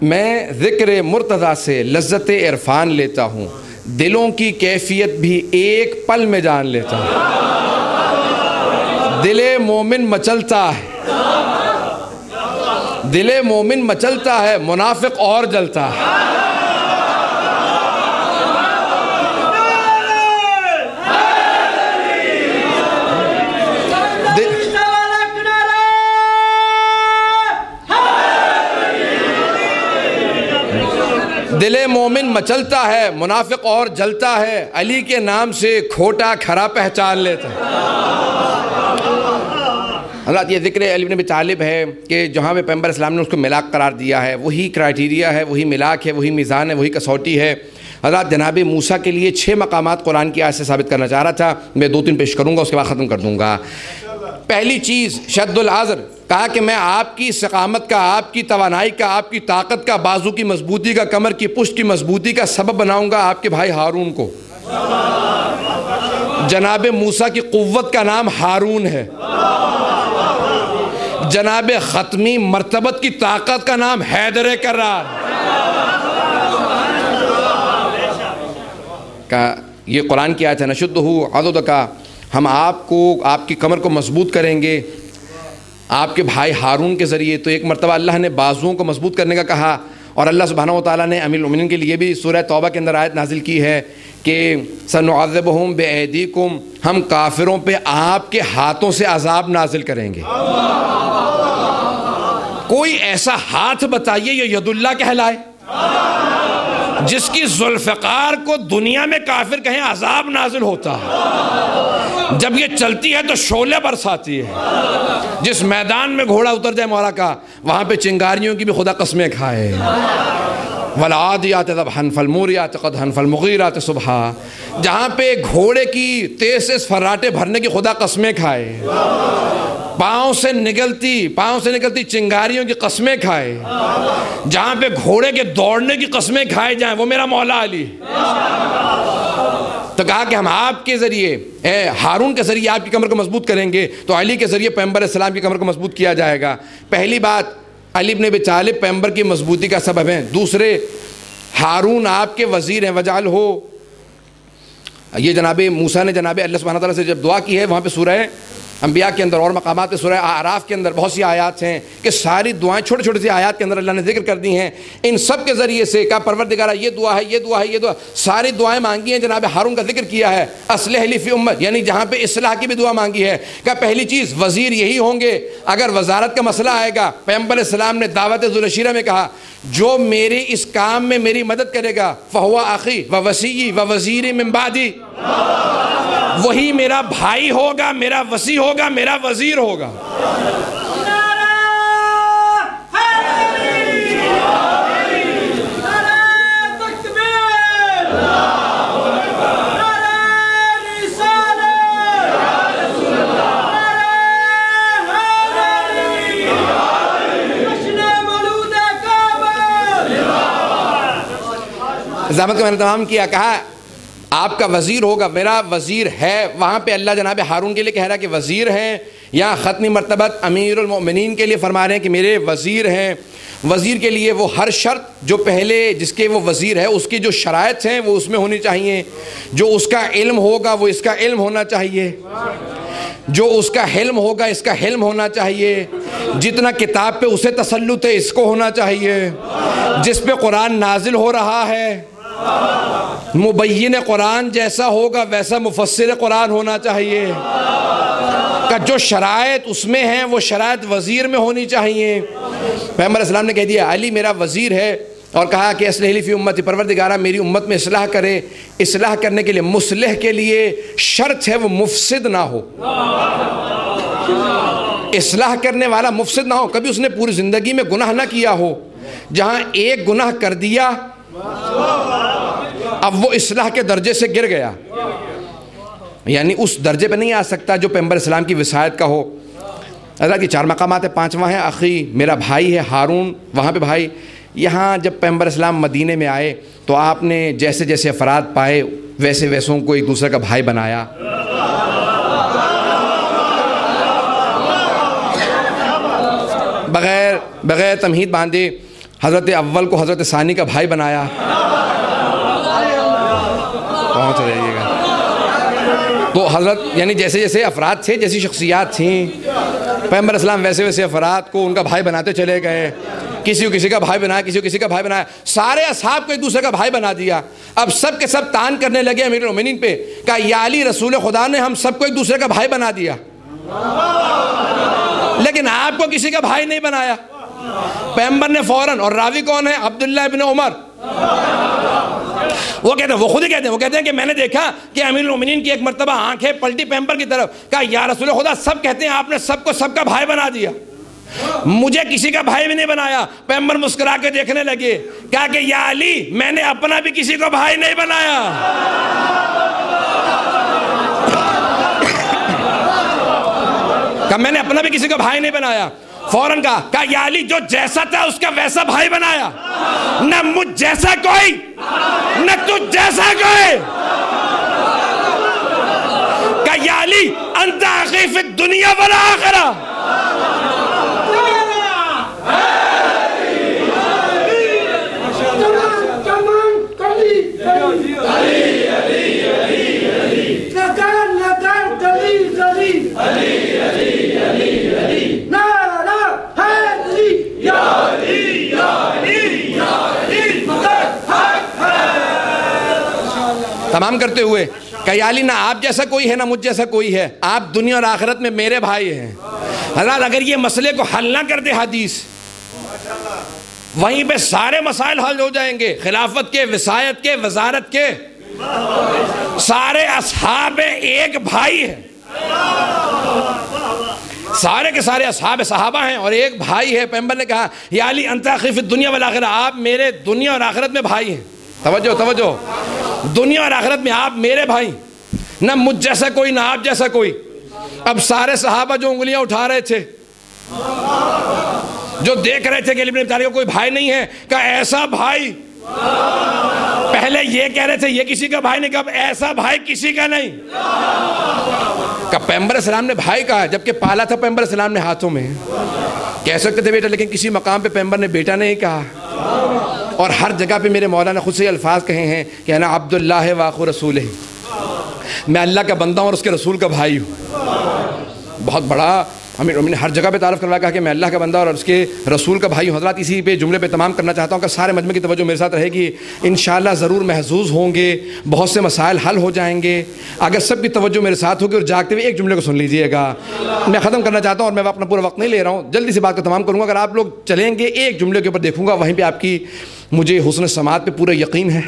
मैं ज़िक्र मुर्तज़ा से लज़्ज़त इरफ़ान लेता हूँ, दिलों की कैफियत भी एक पल में जान लेता हूँ। दिले मोमिन मचलता है, दिले मोमिन मचलता है, मुनाफिक और जलता है। दिले मोमिन मचलता है, मुनाफिक और जलता है, अली के नाम से खोटा खरा पहचान लेता है। हज़रत ये ज़िक्र अली इब्न अबी तालिब है कि जहाँ पे पैगंबर इस्लाम ने उसको मिलाक करार दिया है, वही क्राइटेरिया है, वही मिलाक है, वही मीज़ान है, वही कसौटी है। हज़रत जनाब मूसा के लिए 6 मकामात कुरान की आयत से साबित करना चाह रहा था, मैं 2-3 पेश करूँगा, उसके बाद ख़त्म कर दूँगा। पहली चीज़ शद्दुल आज़र, कहा कि मैं आपकी इस्तिक़ामत का, आपकी तवानाई का, आपकी ताकत का, बाजू की मजबूती का, कमर की पुष्ट की मजबूती का सबब बनाऊँगा आपके भाई हारून को। जनाब मूसा की क़ुव्वत का नाम हारून है, जनाब ख़त्मी मर्तबत की ताकत का नाम हैदर कर्रार का। ये कुरान की आयत है, नशुद्दहु अदद का, हम आपको, आपकी कमर को मजबूत करेंगे आपके भाई हारून के ज़रिए। तो एक मरतबा अल्लाह ने बाजुओं को मजबूत करने का कहा, और अल्लाह सुब्हानहु व तआला ने अमीरुल मोमिनीन के लिए भी सूरह तौबा के अंदर आयत नाजिल की है कि सनुअज़्ज़िबुहुम बिअयदीकुम, हम काफिरों पे आपके हाथों से अजाब नाजिल करेंगे। कोई ऐसा हाथ बताइए ये यदुल्लाह कहलाए, जिसकी जुल्फ़िकार को दुनिया में काफिर कहें अजाब नाजिल होता है, जब ये चलती है तो शोले बरसाती है। जिस मैदान में घोड़ा उतर जाए मौला का, वहाँ पे चिंगारियों की भी खुदा कसमें खाए। वलादियात ज़बहन फलमूरियात क़दहन फलमुग़ीरात सुबहा, जहाँ पे घोड़े की तेज़ से फर्राटे भरने की खुदा कसमें खाए, पाँव से निकलती चिंगारियों की कसमें खाए, जहाँ पे घोड़े के दौड़ने की कसमें खाए जाएं, वो मेरा मौला अली। तो कहा कि हम आपके ज़रिए, हारून के ज़रिए आपकी कमर को मजबूत करेंगे, तो अली के ज़रिए पैगंबर इस्लाम की कमर को मजबूत किया जाएगा। पहली बात, अली इब्न अबी तालिब पैगंबर की मजबूती का सबब है। दूसरे, हारून आपके वज़ीर हैं, वजाल हो। ये जनाब मूसा ने जनाब अल्लाह सुब्हानहु व तआला से जब दुआ की है, वहाँ पे सूरह अंबिया के अंदर और मकामात सूरह आराफ के अंदर बहुत सी आयात हैं कि सारी दुआएं छोटी छोटी सी आयात के अंदर अल्लाह ने जिक्र कर दी हैं। इन सब के ज़रिए से कहा परवरदिगारा ये दुआ है, ये दुआ है, ये दुआ, सारी दुआएं मांगी हैं, जनाब हारून का जिक्र किया है। अस्लिह ली फ़ी उम्मत, यानी जहाँ पे इस्लाह की भी दुआ मांगी है। कहा पहली चीज़ वज़ीर यही होंगे, अगर वजारत का मसला आएगा, पैगंबर इस्लाम ने दावत ज़ुल-अशीरा में कहा जो मेरे इस काम में मेरी मदद करेगा फ़हुवा अख़ी व वसीयी व वज़ीरी मिन बादी, वही मेरा भाई होगा, मेरा वसी होगा, मेरा वजीर होगा। ज़ामत को मैंने तमाम किया, कहा आपका वज़ीर होगा, मेरा वज़ीर है। वहाँ पे अल्लाह जनाब हारून के लिए कह रहा है कि वज़ीर हैं, यहाँ ख़त्मी मर्तबत अमीरुल मोमिनीन के लिए फरमा रहे हैं कि मेरे वज़ीर हैं। वज़ीर के लिए वो हर शर्त जो पहले जिसके वो वज़ीर है उसकी जो शराइत हैं वो उसमें होनी चाहिए। जो उसका इल्म होगा वो इसका इल्म होना चाहिए, जो उसका हिल्म होगा इसका हिल्म होना चाहिए, जितना किताब पे उसे तसल्लुत है इसको होना चाहिए, जिस पे कुरान नाजिल हो रहा है मुबय्यिन कुरान जैसा होगा वैसा मुफस्सिर कुरान होना चाहिए, का जो शराइत उसमें हैं वो शराइत वज़ीर में होनी चाहिए। पैगंबर इस्लाम ने कह दिया अली मेरा वज़ीर है, और कहा कि अस्लिह ली फ़ी उम्मती, परवरदिगारा मेरी उम्मत में इस्लाह करे। इस्लाह करने के लिए, मुस्लिह के लिए शर्त है वो मुफसिद ना हो। इस्लाह करने वाला मुफसिद ना हो, कभी उसने पूरी ज़िंदगी में गुनाह ना किया हो। जहाँ एक गुनाह कर दिया अब वो इस्लाह के दर्जे से गिर गया, यानी उस दर्जे पे नहीं आ सकता जो पैगंबर इस्लाम की विसायत का हो। अल्लाह की 4 मकामात है, 5वां है अख़ी, मेरा भाई है हारून, वहाँ पे भाई। यहाँ जब पैगंबर इस्लाम मदीने में आए तो आपने जैसे जैसे अफराद पाए वैसे वैसों को एक दूसरे का भाई बनाया। बग़ैर तमहीद बांधे हज़रत अव्वल को हज़रत सानी का भाई बनाया। पहुँच रहिएगा। तो हज़रत यानी जैसे जैसे अफराद थे, जैसी शख्सियात थीं, पैगंबर इस्लाम वैसे वैसे अफराद को उनका भाई बनाते चले गए। किसी को किसी का भाई बनाया, किसी को किसी का भाई बनाया, सारे असहाब को एक दूसरे का भाई बना दिया। अब सब के सब तान करने लगे अमीरुल मोमिनीन पे, कहा या अली रसूल खुदा ने हम सबको एक दूसरे का भाई बना दिया, लेकिन आपको किसी का भाई नहीं बनाया। पैगंबर ने फौरन, और रावी कौन है? अब्दुल्लाह इब्न उमर। वो कहते हैं, वो खुद ही कहते हैं, वो कहते हैं कि मैंने देखा कि अमीरुल मोमिनीन की एक मर्तबा आंखें पलटी पैगंबर की तरफ, कहा या रसूल खुदा, सब कहते हैं आपने सबको सबका भाई बना दिया, मुझे किसी का भाई भी नहीं बनाया। पैगंबर मुस्कुरा के देखने लगे, कहा कि या अली, मैंने अपना भी किसी को भाई नहीं बनाया। कहा मैंने अपना भी किसी को भाई नहीं बनाया। फौरन कहा या अली, जो जैसा था उसका वैसा भाई बनाया, न मुझ जैसा कोई न तुझ जैसा कोई। कहा या अली, अंत अखी फी दुनिया वल आखिरा। तमाम करते हुए कयाली, ना आप जैसा कोई है ना मुझ जैसा कोई है, आप दुनिया और आखिरत में मेरे भाई हैं। हज़रत अगर ये मसले को हल ना कर दे हदीस, वहीं पे सारे मसाइल हल हो जाएंगे। खिलाफत के, विसायत के, वजारत के, सारे असहाब एक भाई है, सारे के सारे असहाब सहाबा हैं और एक भाई है। पैगंबर ने कहा या अली अंता खिफ दुनिया वल आखिरा, आप मेरे दुनिया और आखिरत में भाई हैं। तवज्जो तवज्जो, दुनिया और आखिरत में आप मेरे भाई, ना मुझ जैसा कोई ना आप जैसा कोई। अब सारे सहाबा जो उंगलियां उठा रहे थे, जो देख रहे थे कि इब्न अबी तालिब का कोई भाई नहीं है, का ऐसा भाई, पहले ये कह रहे थे ये किसी का भाई नहीं, कब ऐसा भाई किसी का नहीं। कब पैगंबर सलाम ने भाई कहा, जबकि पाला था पैगंबर सलाम ने हाथों में। कह सकते थे बेटा, लेकिन किसी मकाम पे पैगंबर ने बेटा नहीं कहा। और हर जगह पे मेरे मौला ने खुद से अल्फाज कहे हैं कि अना अब्दुल्लाह व आखिर रसूल है, मैं अल्लाह का बंदा हूँ और उसके रसूल का भाई हूँ। बहुत बड़ा हमें हर जगह पे तारफ़ करवा, कहा कि मैं अल्लाह का बंदा और उसके रसूल का भाई हूँ। हज़रात इसी पे जुमले पे तमाम करना चाहता हूँ कि सारे मजमे की तवज्जो मेरे साथ रहेगी, इंशाअल्लाह ज़रूर महसूस होंगे, बहुत से मसाइल हल हो जाएंगे अगर सबकी तवज्जो मेरे साथ होगी। और जागते हुए एक जुमले को सुन लीजिएगा, मैं ख़त्म करना चाहता हूँ और मैं अपना पूरा वक्त नहीं ले रहा हूँ, जल्दी से बात को तमाम करूँगा। अगर आप लोग चलेंगे एक जुमले के ऊपर देखूँगा, वहीं पर आपकी मुझे हुस्न समात पे पूरा यकीन है।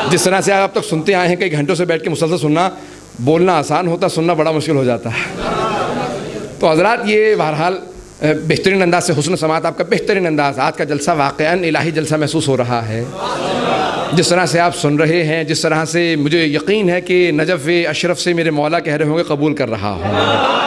जिस तरह से आप अब तक सुनते आए हैं, कई घंटों से बैठ के मुसलसल सुनना, बोलना आसान होता, सुनना बड़ा मुश्किल हो जाता है। तो हज़रात ये बहरहाल बेहतरीन अंदाज से हुस्न समात, आपका बेहतरीन अंदाज़, आज का जलसा वाक़यान इलाही जलसा महसूस हो रहा है। जिस तरह से आप सुन रहे हैं, जिस तरह से मुझे यकीन है कि नजफ़ अशरफ से मेरे मौला कह रहे होंगे कबूल कर रहा हूँ।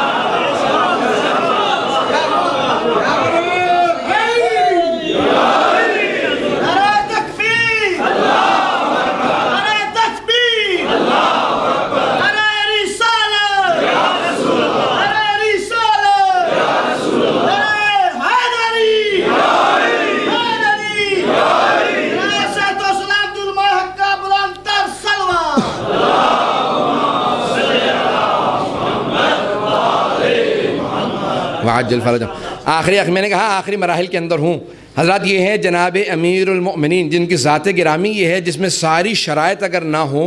आखिरी मैंने कहा आखिरी मराहिल के अंदर हूँ हज़रात। ये है जनाब अमीरुल मोमिनीन, जिनकी ज़ात गिरामी ये है जिसमें सारी शराइत अगर ना हो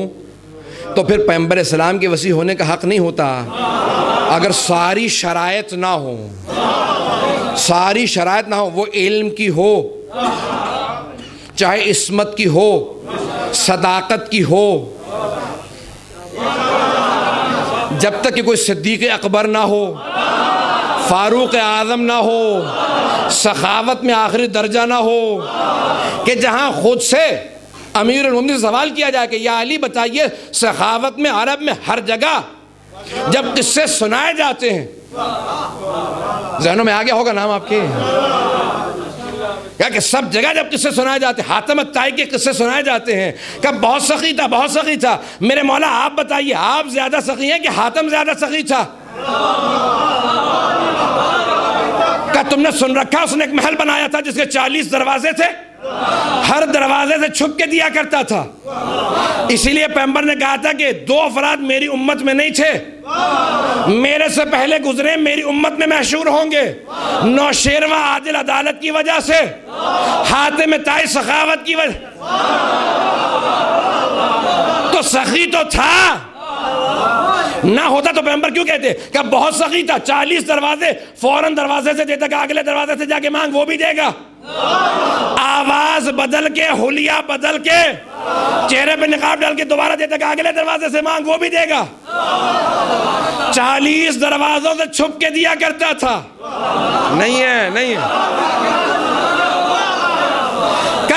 तो फिर पैगंबर इस्लाम के वसी होने का हक़ नहीं होता। अगर सारी शराइत ना हो, सारी शराइत ना हो, वो इल्म की हो, चाहे इस्मत की हो, सदाकत की हो, जब तक कि कोई सिद्दीक़ अकबर ना हो, फारूक आज़म ना हो, सखावत में आखिरी दर्जा ना हो, कि जहाँ खुद से अमीरुल मोमिनीन से सवाल किया जाए कि या अली बताइए, सखावत में अरब में हर जगह जब किस्से सुनाए जाते हैं, ज़हनों में आ गया होगा नाम आपके, क्या कि सब जगह जब किस्से सुनाए जाते हैं, हातिम अत्ताई के किस्से सुनाए जाते हैं, कब बहुत सखी था, बहुत सखी था। मेरे मौला आप बताइए, आप ज़्यादा सखी हैं कि हातिम ज़्यादा सखी था? क्या तुमने सुन रखा उसने एक महल बनाया था जिसके 40 दरवाजे थे, हर दरवाजे से छुप के दिया करता था। इसीलिए पैगंबर ने कहा था कि 2 अफराद मेरी उम्मत में नहीं थे, मेरे से पहले गुजरे, मेरी उम्मत में मशहूर होंगे। नौशेरवा आदिल अदालत की वजह से, हातिम ताई सखावत की वजह। तो सखी तो था, ना होता तो पैगंबर क्यों कहते कि बहुत सखी था, 40 दरवाजे, फौरन दरवाजे से देता कि अगले दरवाजे से जाके मांग, वो भी देगा। आवाज बदल के, हुलिया बदल के, चेहरे पे निकाब डाल के दोबारा देता कि अगले दरवाजे से मांग, वो भी देगा। 40 दरवाजों से छुप के दिया करता था। नहीं है, नहीं है,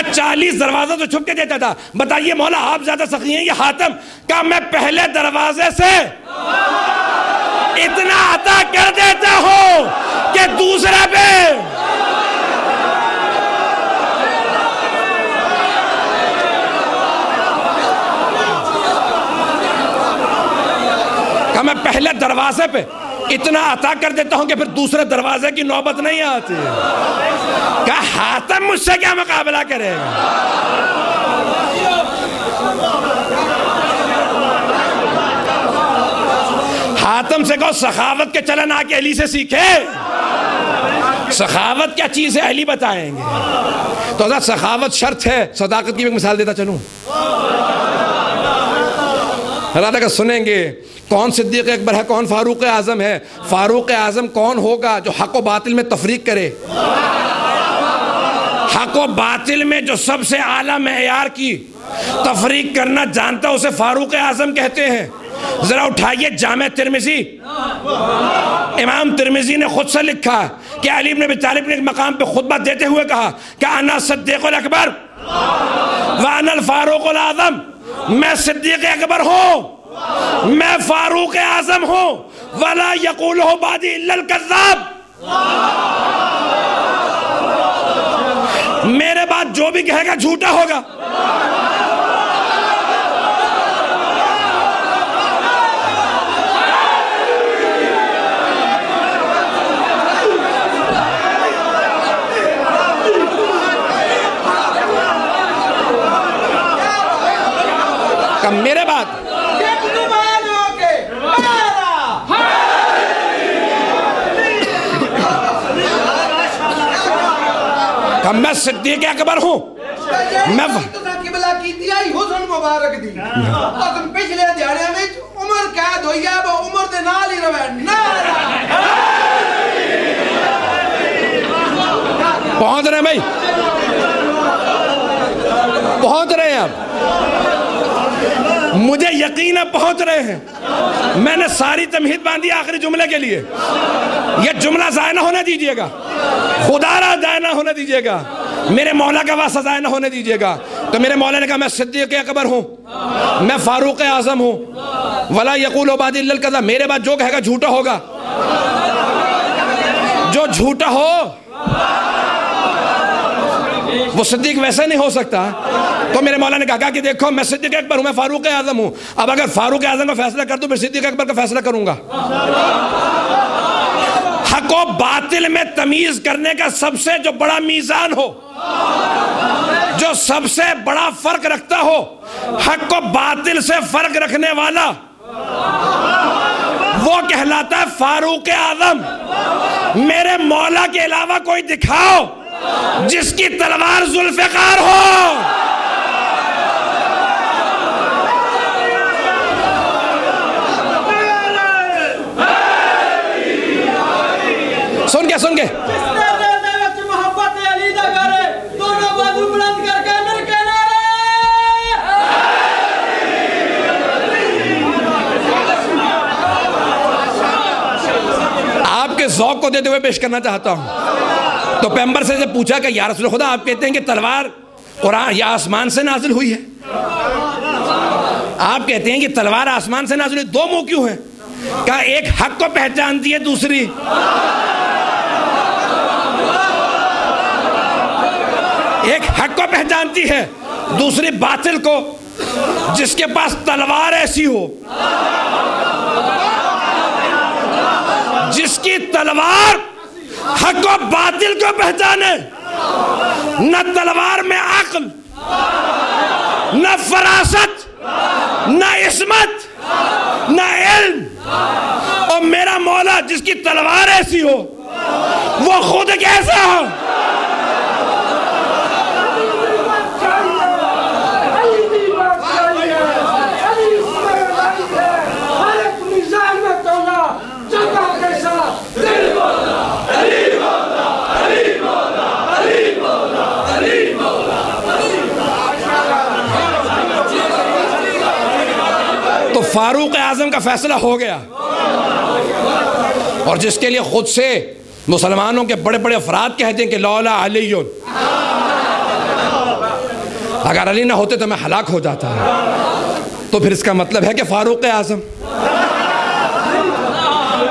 40 दरवाजों से छुप के देता था। बताइए मौला आप ज्यादा सखी हैं या हातिम? का मैं पहले दरवाजे से इतना अता कर देता हूं कि दूसरे पे का मैं पहले दरवाजे पे इतना अता कर देता हूं कि फिर दूसरे दरवाजे की नौबत नहीं आती। क्या हातिम मुझसे क्या मुकाबला करेगा? हातिम से कहो सखावत के चलन आके अली से सीखे। सखावत क्या चीज है अली बताएंगे। तो हज़रत सखावत शर्त है। सदाकत की एक मिसाल देता चलूं, अल्लाह का सुनेंगे। कौन सिद्दीक़ अकबर है, कौन फारूक आज़म है? फारूक आज़म कौन होगा? जो हक व बातिल में तफरीक करे। हक व बातिल में जो सबसे आला मेयार की तफरीक करना जानता, उसे फारूक आज़म कहते हैं। जरा उठाइए जामे तिरमिज़ी, इमाम तिरमिज़ी ने खुद से लिखा कि अली इब्न अबी तालिब ने एक मकाम पे खुतबा देते हुए कहा कि अना सिद्दीक़ुल अकबर व अनल फारूकुल आज़म, मैं सिद्दीक़ अकबर हूँ, मैं फारूक आज़म हूँ। वला यक़ूलुहु बादी इल्लल कज़्ज़ाब, मेरे बाद जो भी कहेगा झूठा होगा। मेरे बाद मैं सिद्दीक़ अकबर हूँ। मैं मुबारक दी पिछले दिहाड़े में उमर कैद हुई है, वो उमर दे नाल ही रवे। पहुंच रहे भाई, पहुंच रहे हैं आप, मुझे यकीन है पहुंच रहे हैं। मैंने सारी तमहीद बांधी आखिरी जुमले के लिए। यह जुमला ज़ाया ना होने दीजिएगा, खुदारा ज़ाया ना होने दीजिएगा, मेरे मौला का वास्ता ज़ाया ना होने दीजिएगा। तो मेरे मौला ने कहा मैं सिद्दीक़ अकबर हूँ, मैं फारूक आज़म हूँ। वला यक़ूलु बादी इल्लल कज़्ज़ाब, मेरे बाद जो कहेगा झूठा होगा। जो झूठा हो वो सिद्दीक़ वैसे नहीं हो सकता। तो मेरे मौला ने कहा कि देखो मैं सिद्दीक़ अकबर हूँ, मैं फारूक आज़म हूँ। अब अगर फारूक आज़म का फैसला कर दूँ, फिर सिद्दीक़ अकबर का फैसला करूँगा। हक व बातिल में तमीज़ करने का सबसे जो बड़ा मीज़ान हो, जो सबसे बड़ा फ़र्क रखता हो, हक व बातिल से फ़र्क रखने वाला, वो कहलाता है फारूक आज़म। मेरे मौला के अलावा कोई दिखाओ जिसकी तलवार जुल्फ़िकार हो। सुन के आपके ज़ौक़ को देते हुए पेश करना चाहता हूं। तो पैगंबर से जब पूछा कि या रसूल खुदा, आप कहते हैं कि तलवार कुरान या आसमान से नाजिल हुई है, आप कहते हैं कि तलवार आसमान से नाजिल हुई, दो मुंह क्यों हैं? क्या एक हक को पहचानती है, दूसरी एक हक को पहचानती है, दूसरी बातिल को। जिसके पास तलवार ऐसी हो, जिसकी तलवार हक व बातिल को पहचाने, न तलवार में अक्ल, न फरासत, न इस्मत, न इल्म। और मेरा मौला जिसकी तलवार ऐसी हो, वो खुद कैसा हो? फारूक आजम का फैसला हो गया, और जिसके लिए खुद से मुसलमानों के बड़े बड़े अफराद कहते हैं कि लौला अलीयुन, अगर अली ना होते तो मैं हलाक हो जाता। तो फिर इसका मतलब है कि फारूक आजम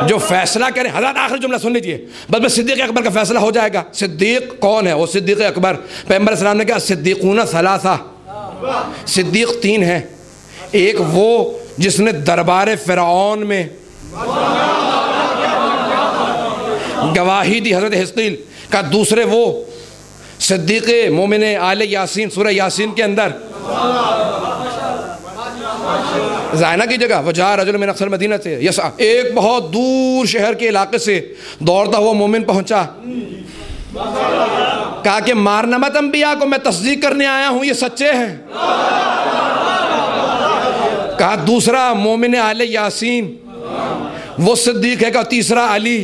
जो फैसला करें। हज़रत आखिरी जुमला सुन लीजिए, बस में सिद्दीक़ अकबर का फैसला हो जाएगा। सिद्दीक़ कौन है? वो सिद्दीक़ अकबर, पैगंबर अलैहिस्सलाम ने कहा सिद्दीक़ून सलासा, सिद्दीक़ 3 हैं। एक वो जिसने दरबार फ़िरऔन में गवाही दी हज़रत हिज़्क़ील का, दूसरे वो सिद्दीक़ मोमिन आले यासीन, सूरह यासीन के अंदर ज़ायना की जगह वजा रजुल मिन अक़सल मदीना से यसा, एक बहुत दूर शहर के इलाके से दौड़ता हुआ मोमिन पहुंचा, कहा कि मारना मत अंबिया को, मैं तस्दीक करने आया हूं, ये सच्चे हैं। कहा दूसरा मोमिन आले यासीन, वो सिद्दीक है। कहा तीसरा अली,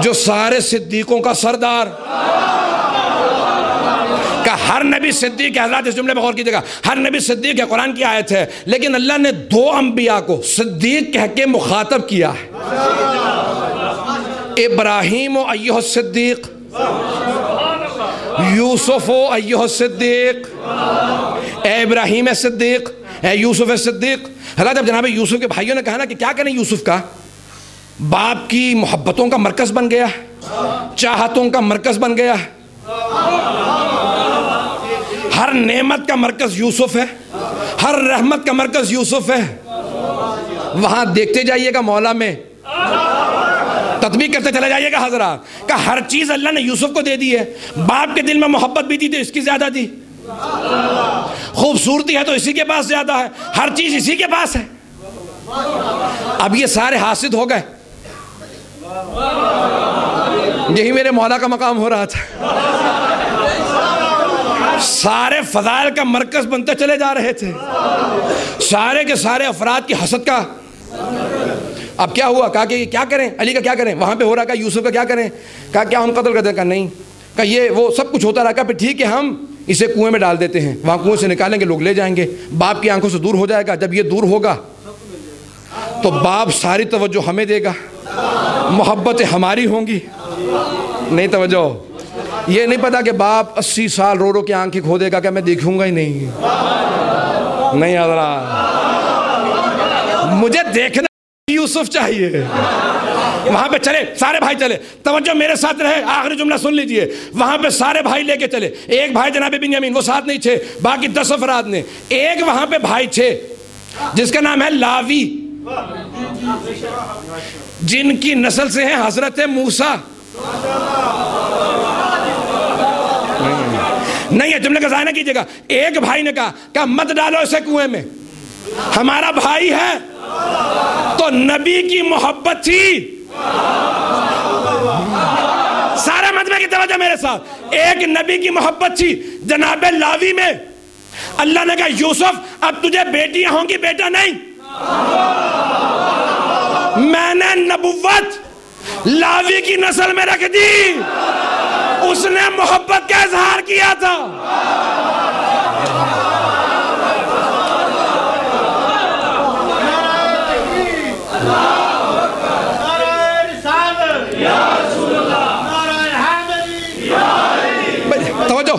जो सारे सिद्दीकों का सरदार। का हर नबी सिद्दीक है। हज़रत इस जुमले में गौर कीजिएगा, हर नबी सिद्दीक है, कुरान की आयत है, लेकिन अल्लाह ने 2 अंबिया को सिद्दीक कह के मुखातब किया है। इब्राहीम व अय्युह सिद्दीक, यूसुफ व अय्युह सिद्दीक। ए इब्राहीम सिद्दीक, ए यूसुफ सिद्दीक। हज़रत जब जनाब यूसुफ के भाइयों ने कहा ना कि क्या करें यूसुफ का, बाप की मोहब्बतों का मरकज़ बन गया, चाहतों का मरकज़ बन गया, हर नेमत का मरकज़ यूसुफ है, हर रहमत का मरकज़ यूसुफ है। वहाँ देखते जाइएगा मौला में, तत्बीक करते चले जाइएगा हज़रात, का हर चीज़ अल्लाह ने यूसुफ को दे दी है। बाप के दिल में मोहब्बत भी थी तो इसकी ज़्यादा थी, खूबसूरती है तो इसी के पास ज़्यादा है, हर चीज़ इसी के पास है। अब ये सारे हासिद हो गए। यही मेरे मौला का मकाम हो रहा था, सारे फजाइल का मरकज बनते चले जा रहे थे, सारे के सारे अफराद की हसद का। अब क्या हुआ, कहा कि क्या करें, अली का क्या करें, वहाँ पे हो रहा, कहा यूसुफ का क्या करें, कहा क्या हम कत्ल कर दें, कहा नहीं, कहा ये वो सब कुछ होता रहा, कहा फिर ठीक है हम इसे कुएं में डाल देते हैं, वहाँ कुएं से निकालेंगे, लोग ले जाएंगे, बाप की आंखों से दूर हो जाएगा। जब ये दूर होगा तो बाप सारी तवज्जो हमें देगा, मोहब्बतें हमारी होंगी। नहीं तवज्जो, ये नहीं पता कि बाप 80 साल रो रो के आंखें खो देगा, क्या मैं देखूंगा ही नहीं, नहीं आ रहा, मुझे देखना यूसुफ चाहिए। वहां पे चले सारे भाई, चले, तवज्जो मेरे साथ रहे, आखिरी जुमला सुन लीजिए। वहां पे सारे भाई लेके चले, एक भाई जनाब बिन्यामीन, वो साथ नहीं थे, बाकी 10 अफराद ने। एक वहां पे भाई थे जिसका नाम है लावी, जिनकी नस्ल से है हजरत मूसा। नहीं है, जुमले का ज़ाया ना कीजिएगा। एक भाई ने कहा मत डालो इसे कुएं में, हमारा भाई है। तो नबी की मोहब्बत थी, सारे मजमे की तवज्जो मेरे साथ, एक नबी की मोहब्बत थी जनाब लावी में। अल्लाह ने कहा यूसुफ अब तुझे बेटियां होंगी, बेटा नहीं। मैंने नबुव्वत लावी की नस्ल में रख दी, उसने मोहब्बत का इजहार किया था। तवज्जो,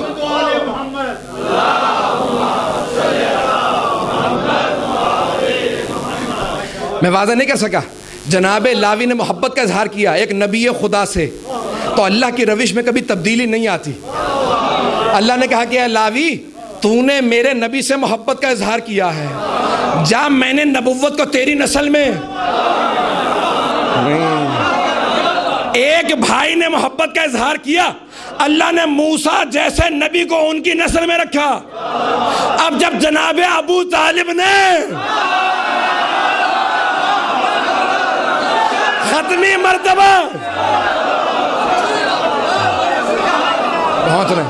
मैं वाज़ा नहीं कर सका, जनाब लावी ने मोहब्बत का इजहार किया एक नबी खुदा से, तो अल्लाह की रविश में कभी तब्दीली नहीं आती। अल्लाह ने कहा कि लावी तूने मेरे नबी से मोहब्बत का इजहार किया है, जा मैंने नबुव्वत को तेरी नस्ल में। एक भाई ने मोहब्बत का इजहार किया, अल्लाह ने मूसा जैसे नबी को उनकी नस्ल में रखा। अब जब जनाब अबू तालिब ने खत्मी मर्तबा पहुंच रहे,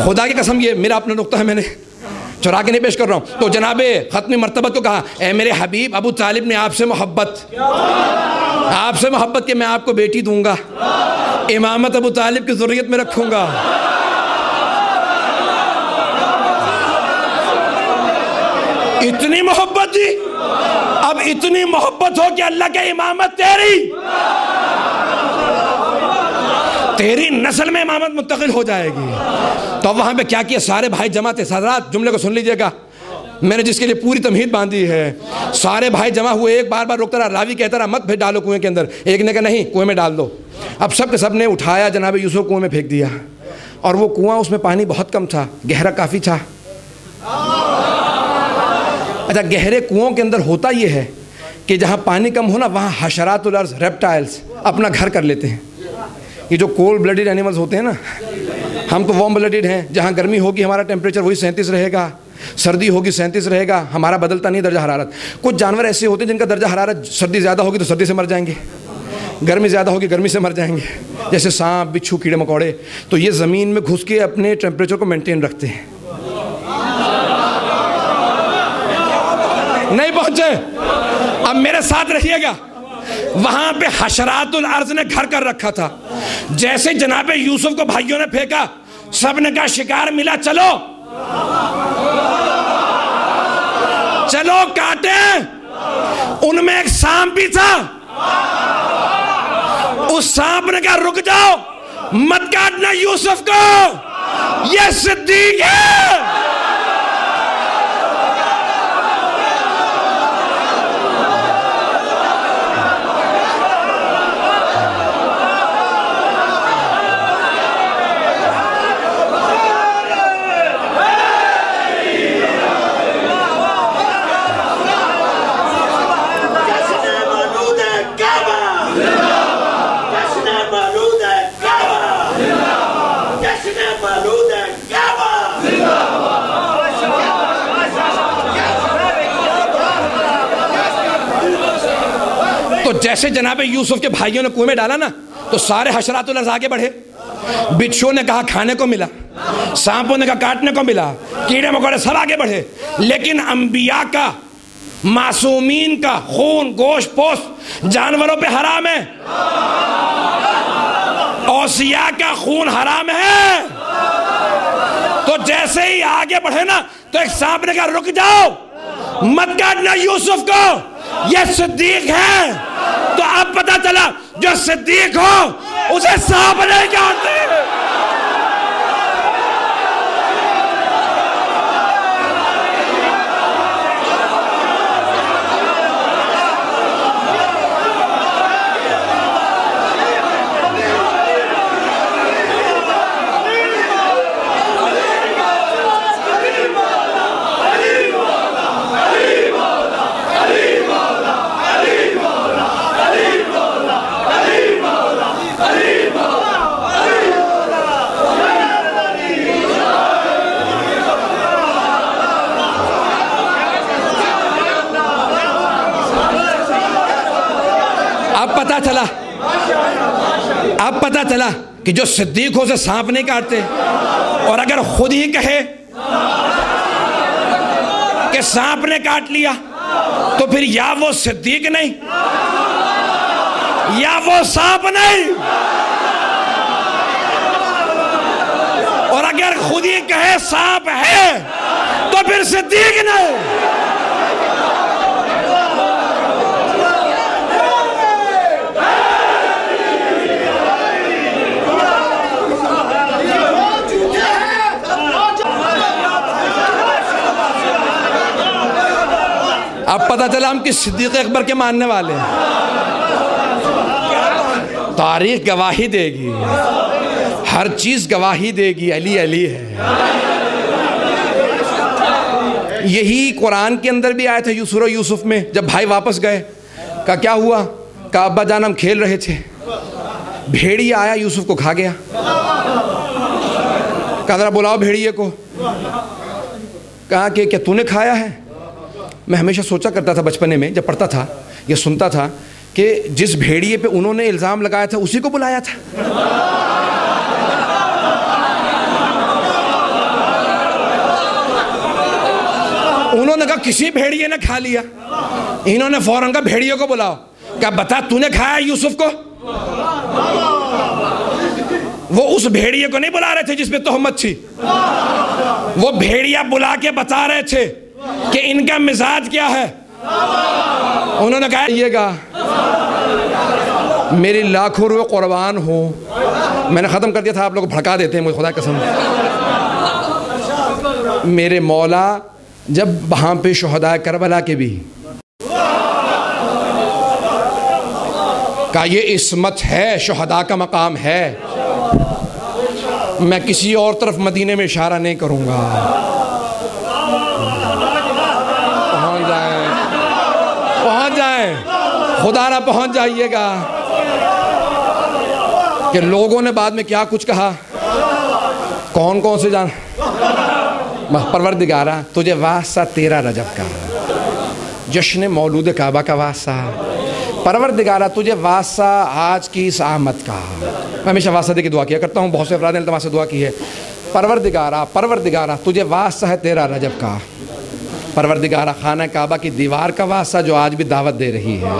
खुदा की कसम ये मेरा अपना नुक्ता है, मैंने चुरा के नहीं पेश कर रहा हूँ। तो जनाबे खत्मी मर्तबत को कहा, ए मेरे हबीब अबू तालिब ने आपसे मोहब्बत के मैं आपको बेटी दूंगा, इमामत अबू तालिब की ज़ुर्रियत में रखूंगा। इतनी मोहब्बत दी। अब इतनी मोहब्बत हो कि अल्लाह की इमामत तेरी नस्ल में इमामत मुंतकिल हो जाएगी। तो वहां पे क्या किया, सारे भाई जमा थे। सादात जुमले को सुन लीजिएगा, मैंने जिसके लिए पूरी तमहीद बांधी है। सारे भाई जमा हुए, एक बार बार रोकता रहा, रावी कहता रहा मत फिर डालो कुएं के अंदर। एक ने कहा नहीं, कुएं में डाल दो। अब सब के सब ने उठाया, जनाब यूसुफ कुएं में फेंक दिया। और वो कुआं, उसमें पानी बहुत कम था, गहरा काफ़ी था। अच्छा, गहरे कुओं के अंदर होता ये है कि जहाँ पानी कम हो ना, वहाँ हशरातुल अर्ज़, रेप्टाइल्स अपना घर कर लेते हैं। ये जो कोल्ड ब्लडेड एनिमल्स होते हैं ना, हम तो वार्म ब्लडेड हैं। जहाँ गर्मी होगी हमारा टेम्परेचर वही 37 रहेगा, सर्दी होगी 37 रहेगा, हमारा बदलता नहीं दर्जा हरारत। कुछ जानवर ऐसे होते हैं जिनका दर्जा हरारत, सर्दी ज़्यादा होगी तो सर्दी से मर जाएंगे, गर्मी ज़्यादा होगी गर्मी से मर जाएंगे, जैसे सांप, बिच्छू, कीड़े मकोड़े। तो ये ज़मीन में घुस के अपने टेम्परेचर को मेंटेन रखते हैं। नहीं पहुंचे? अब मेरे साथ रहिएगा। वहां पे हशरातुल अर्ज़ ने घर कर रखा था। जैसे जनाबे यूसुफ को भाइयों ने फेंका, सब ने कहा शिकार मिला, चलो चलो काटे। उनमें एक सांप भी था। उस सांप ने कहा रुक जाओ, मत काटना यूसुफ को, ये सिद्दीक है। तो जैसे जनाबे यूसुफ के भाइयों ने कुएं में डाला ना, तो सारे हशरातुल अर्ज़ आगे बढ़े। बिच्छुओं ने कहा खाने को मिला, सांपों ने कहा काटने को मिला, कीड़े मकोड़े सब आगे बढ़े। लेकिन अंबिया का, मासूमीन का खून, गोश्त, पोस्ट जानवरों पे हराम है। औसिया का खून हराम है। तो जैसे ही आगे बढ़े ना, तो एक सांप ने कहा रुक जाओ, मत काटना यूसुफ को, ये सिद्दीक है। तो अब पता चला जो सिद्दीक हो उसे सांप नहीं काटते। अब पता चला कि जो सिद्दीक हो उसे सांप नहीं काटते। और अगर खुद ही कहे कि सांप ने काट लिया, तो फिर या वो सिद्दीक नहीं या वो सांप नहीं। और अगर खुद ही कहे सांप है, तो फिर सिद्दीक नहीं। अब पता चला हम किस सिद्दीक़ अकबर के मानने वाले हैं। तारीख गवाही देगी, हर चीज़ गवाही देगी, अली अली है। यही कुरान के अंदर भी आया था सूरह यूसुफ में। जब भाई वापस गए, का क्या हुआ, का अब्बा जान हम खेल रहे थे, भेड़िया आया यूसुफ को खा गया। कहा जरा बुलाओ भेड़िए को। कहा कि क्या तूने खाया है? मैं हमेशा सोचा करता था बचपने में, जब पढ़ता था या सुनता था, कि जिस भेड़िए पे उन्होंने इल्ज़ाम लगाया था उसी को बुलाया था। उन्होंने कहा किसी भेड़िए ने खा लिया। इन्होंने फौरन कहा भेड़िए को बुलाओ। क्या बता तूने खाया यूसुफ को? वो उस भेड़िए को नहीं बुला रहे थे जिसपे तोहमत थी, वो भेड़िया बुला के बता रहे थे कि इनका मिजाज क्या है। उन्होंने कहा मेरी लाखों रुपये कुर्बान हो। मैंने ख़त्म कर दिया था, आप लोग भड़का देते हैं मुझे, खुदा कसम। मेरे मौला जब वहाँ पे शुहदा करबला के भी कहा ये इस्मत है, शुहदा का मकाम है, मैं किसी और तरफ मदीने में इशारा नहीं करूँगा। पहुँच जाएं, खुदा ना पहुँच जाइएगा। कि लोगों ने बाद में क्या कुछ कहा, कौन कौन से जान। परवरदिगारा तुझे वास्ता तेरा रजब का, जश्न मौलूद काबा का वास्ता। परवरदिगारा तुझे वास्ता आज की इस आमद का। मैं हमेशा वास्ता दे की दुआ किया करता हूँ, बहुत से अफराद ने इल्तिमास से दुआ की है। परवरदिगारा तुझे वास्ता है तेरा रजब का। परवरदिगारा खाना काबा की दीवार का वास्ता जो आज भी दावत दे रही है।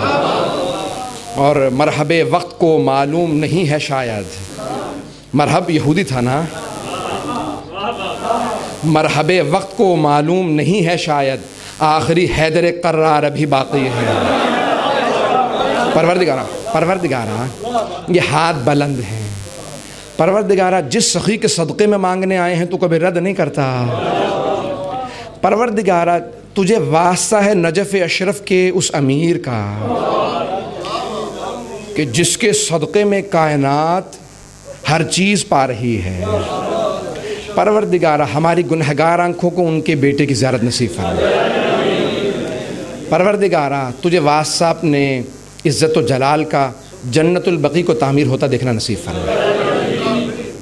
और मरहबे वक्त को मालूम नहीं है शायद, मरहब यहूदी था ना, मरहबे वक्त को मालूम नहीं है शायद, आखिरी हैदर कर्रार अभी बाकी है। परवरदिगारा ये हाथ बुलंद हैं। परवरदिगारा जिस सखी के सदक़े में मांगने आए हैं तो कभी रद्द नहीं करता। परवरदिगारा तुझे वास्ता है नजफ़ अशरफ के उस अमीर का कि जिसके सदक़े में कायनात हर चीज़ पा रही है। परवरदिगारा हमारी गुनहगार आँखों को उनके बेटे की ज़ियारत नसीब फरमा। परवरदिगारा तुझे वास्ता अपने इज़्ज़त व जलाल का जन्नतुल बकी को तामीर होता देखना नसीब फरमा।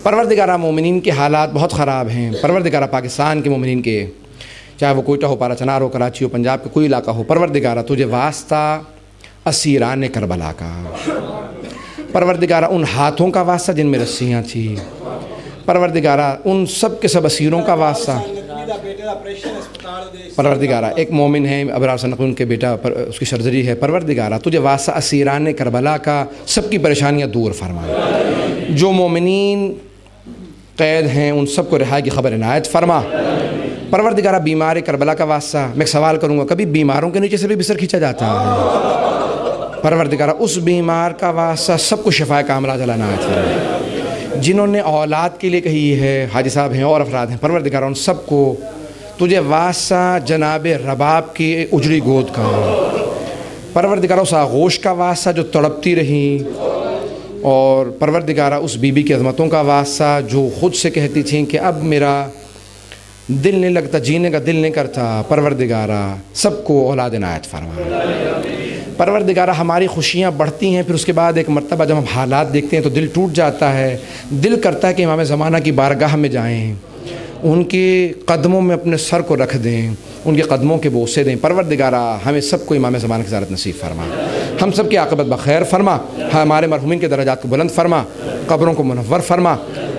परवरदिगारा मोमिनीन के हालात बहुत ख़राब हैं। परवरदिगारा पाकिस्तान के मोमिनीन के, चाहे वो कोयटा हो, पारा चनार हो, कराची हो, पंजाब का कोई इलाका हो, परवरदिगारा तुझे वास्ता असीरान करबला का। परवरदिगारा उन हाथों का वास्ता जिनमें रस्सियाँ थी। परवरदिगारा उन सब के सब असीरों का वास्ता। परवरदिगारा एक मोमिन है अबरार सनक़ी के बेटा उसकी सर्जरी है। परवरदिगारा तुझे वास्ता असीरान करबला का, सबकी परेशानियाँ दूर फरमा। जो मोमिनीन कैद हैं उन सबको रिहाई की खबर इनायत फरमा। परवरदिगारा बीमार करबला का वास्ता। मैं सवाल करूँगा, कभी बीमारों के नीचे से भी बिस्तर खींचा जाता है? परवरदिगारा उस बीमार का वास्ता सबको शिफाए कामला इनायत फरमा। जिन्होंने औलाद के लिए कही है, हाजी साहब हैं और अफराद हैं, परवरदिगारा उन सबको तुझे वास्ता जनाब रबाब की उजड़ी गोद का। परवरदिगारा उस आगोश का वास्ता जो तड़पती रही, और परवरदिगारा उस बीबी की अज़मतों का वास्ता जो ख़ुद से कहती थी कि अब मेरा दिल नहीं लगता, जीने का दिल नहीं करता। परवरदिगारा सबको औलाद इनायत फरमा। परवरदिगारा हमारी खुशियाँ बढ़ती हैं, फिर उसके बाद एक मर्तबा जब हम हालात देखते हैं तो दिल टूट जाता है। दिल करता है कि इमाम ज़माना की बारगाह में जाएं, उनके कदमों में अपने सर को रख दें, उनके कदमों के बोसे दें। परवरदिगारा हमें सबको इमाम ज़माना की ज़ियारत नसीब फरमा। हम सब की आक़िबत बखैर फरमा। हमारे मरहूमीन के दर्जात को बुलंद फरमा, कब्रों को मुनव्वर फरमा।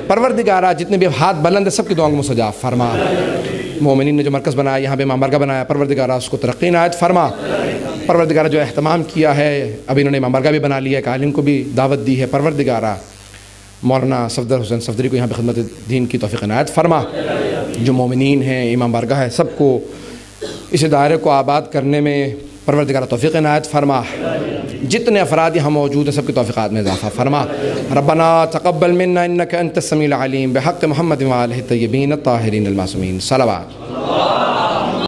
परवरदिगारा जितने भी हाथ बुलंद है सबकी दुआओं को मुस्तजाब फरमा। मोमिनीन ने जो मरकज़ बनाया, यहाँ पे इमाम बारगाह बनाया, परवरदिगारा उसको तरक्की इनायत फरमा। परवरदिगारा जो एहतमाम किया है, अभी इन्होंने इमाम बारगाह भी बना लिया है, एक आलिम को भी दावत दी है। परवरदिगारा मौलाना सफदर हुसैन सफदरी को यहाँ पे खिदमत दीन की तौफ़ीक़ इनायत फरमा। जो मोमिनीन हैं, इमाम बारगाह है, सबको इस दायरे को आबाद करने में परवरदिगारा तौफ़ीक़ इनायत फरमा। जितने अफराद यहाँ मौजूद हैं सबकी तौफ़ीक़ात में इज़ाफ़ा फरमा। रब्बना तक़ब्बल मिन्ना इन्नका अंतस समीउल अलीम बिहक़्क़ि मुहम्मद व आलिहि तय्यबीन अत्ताहिरीन अल मासूमीन। सलावत।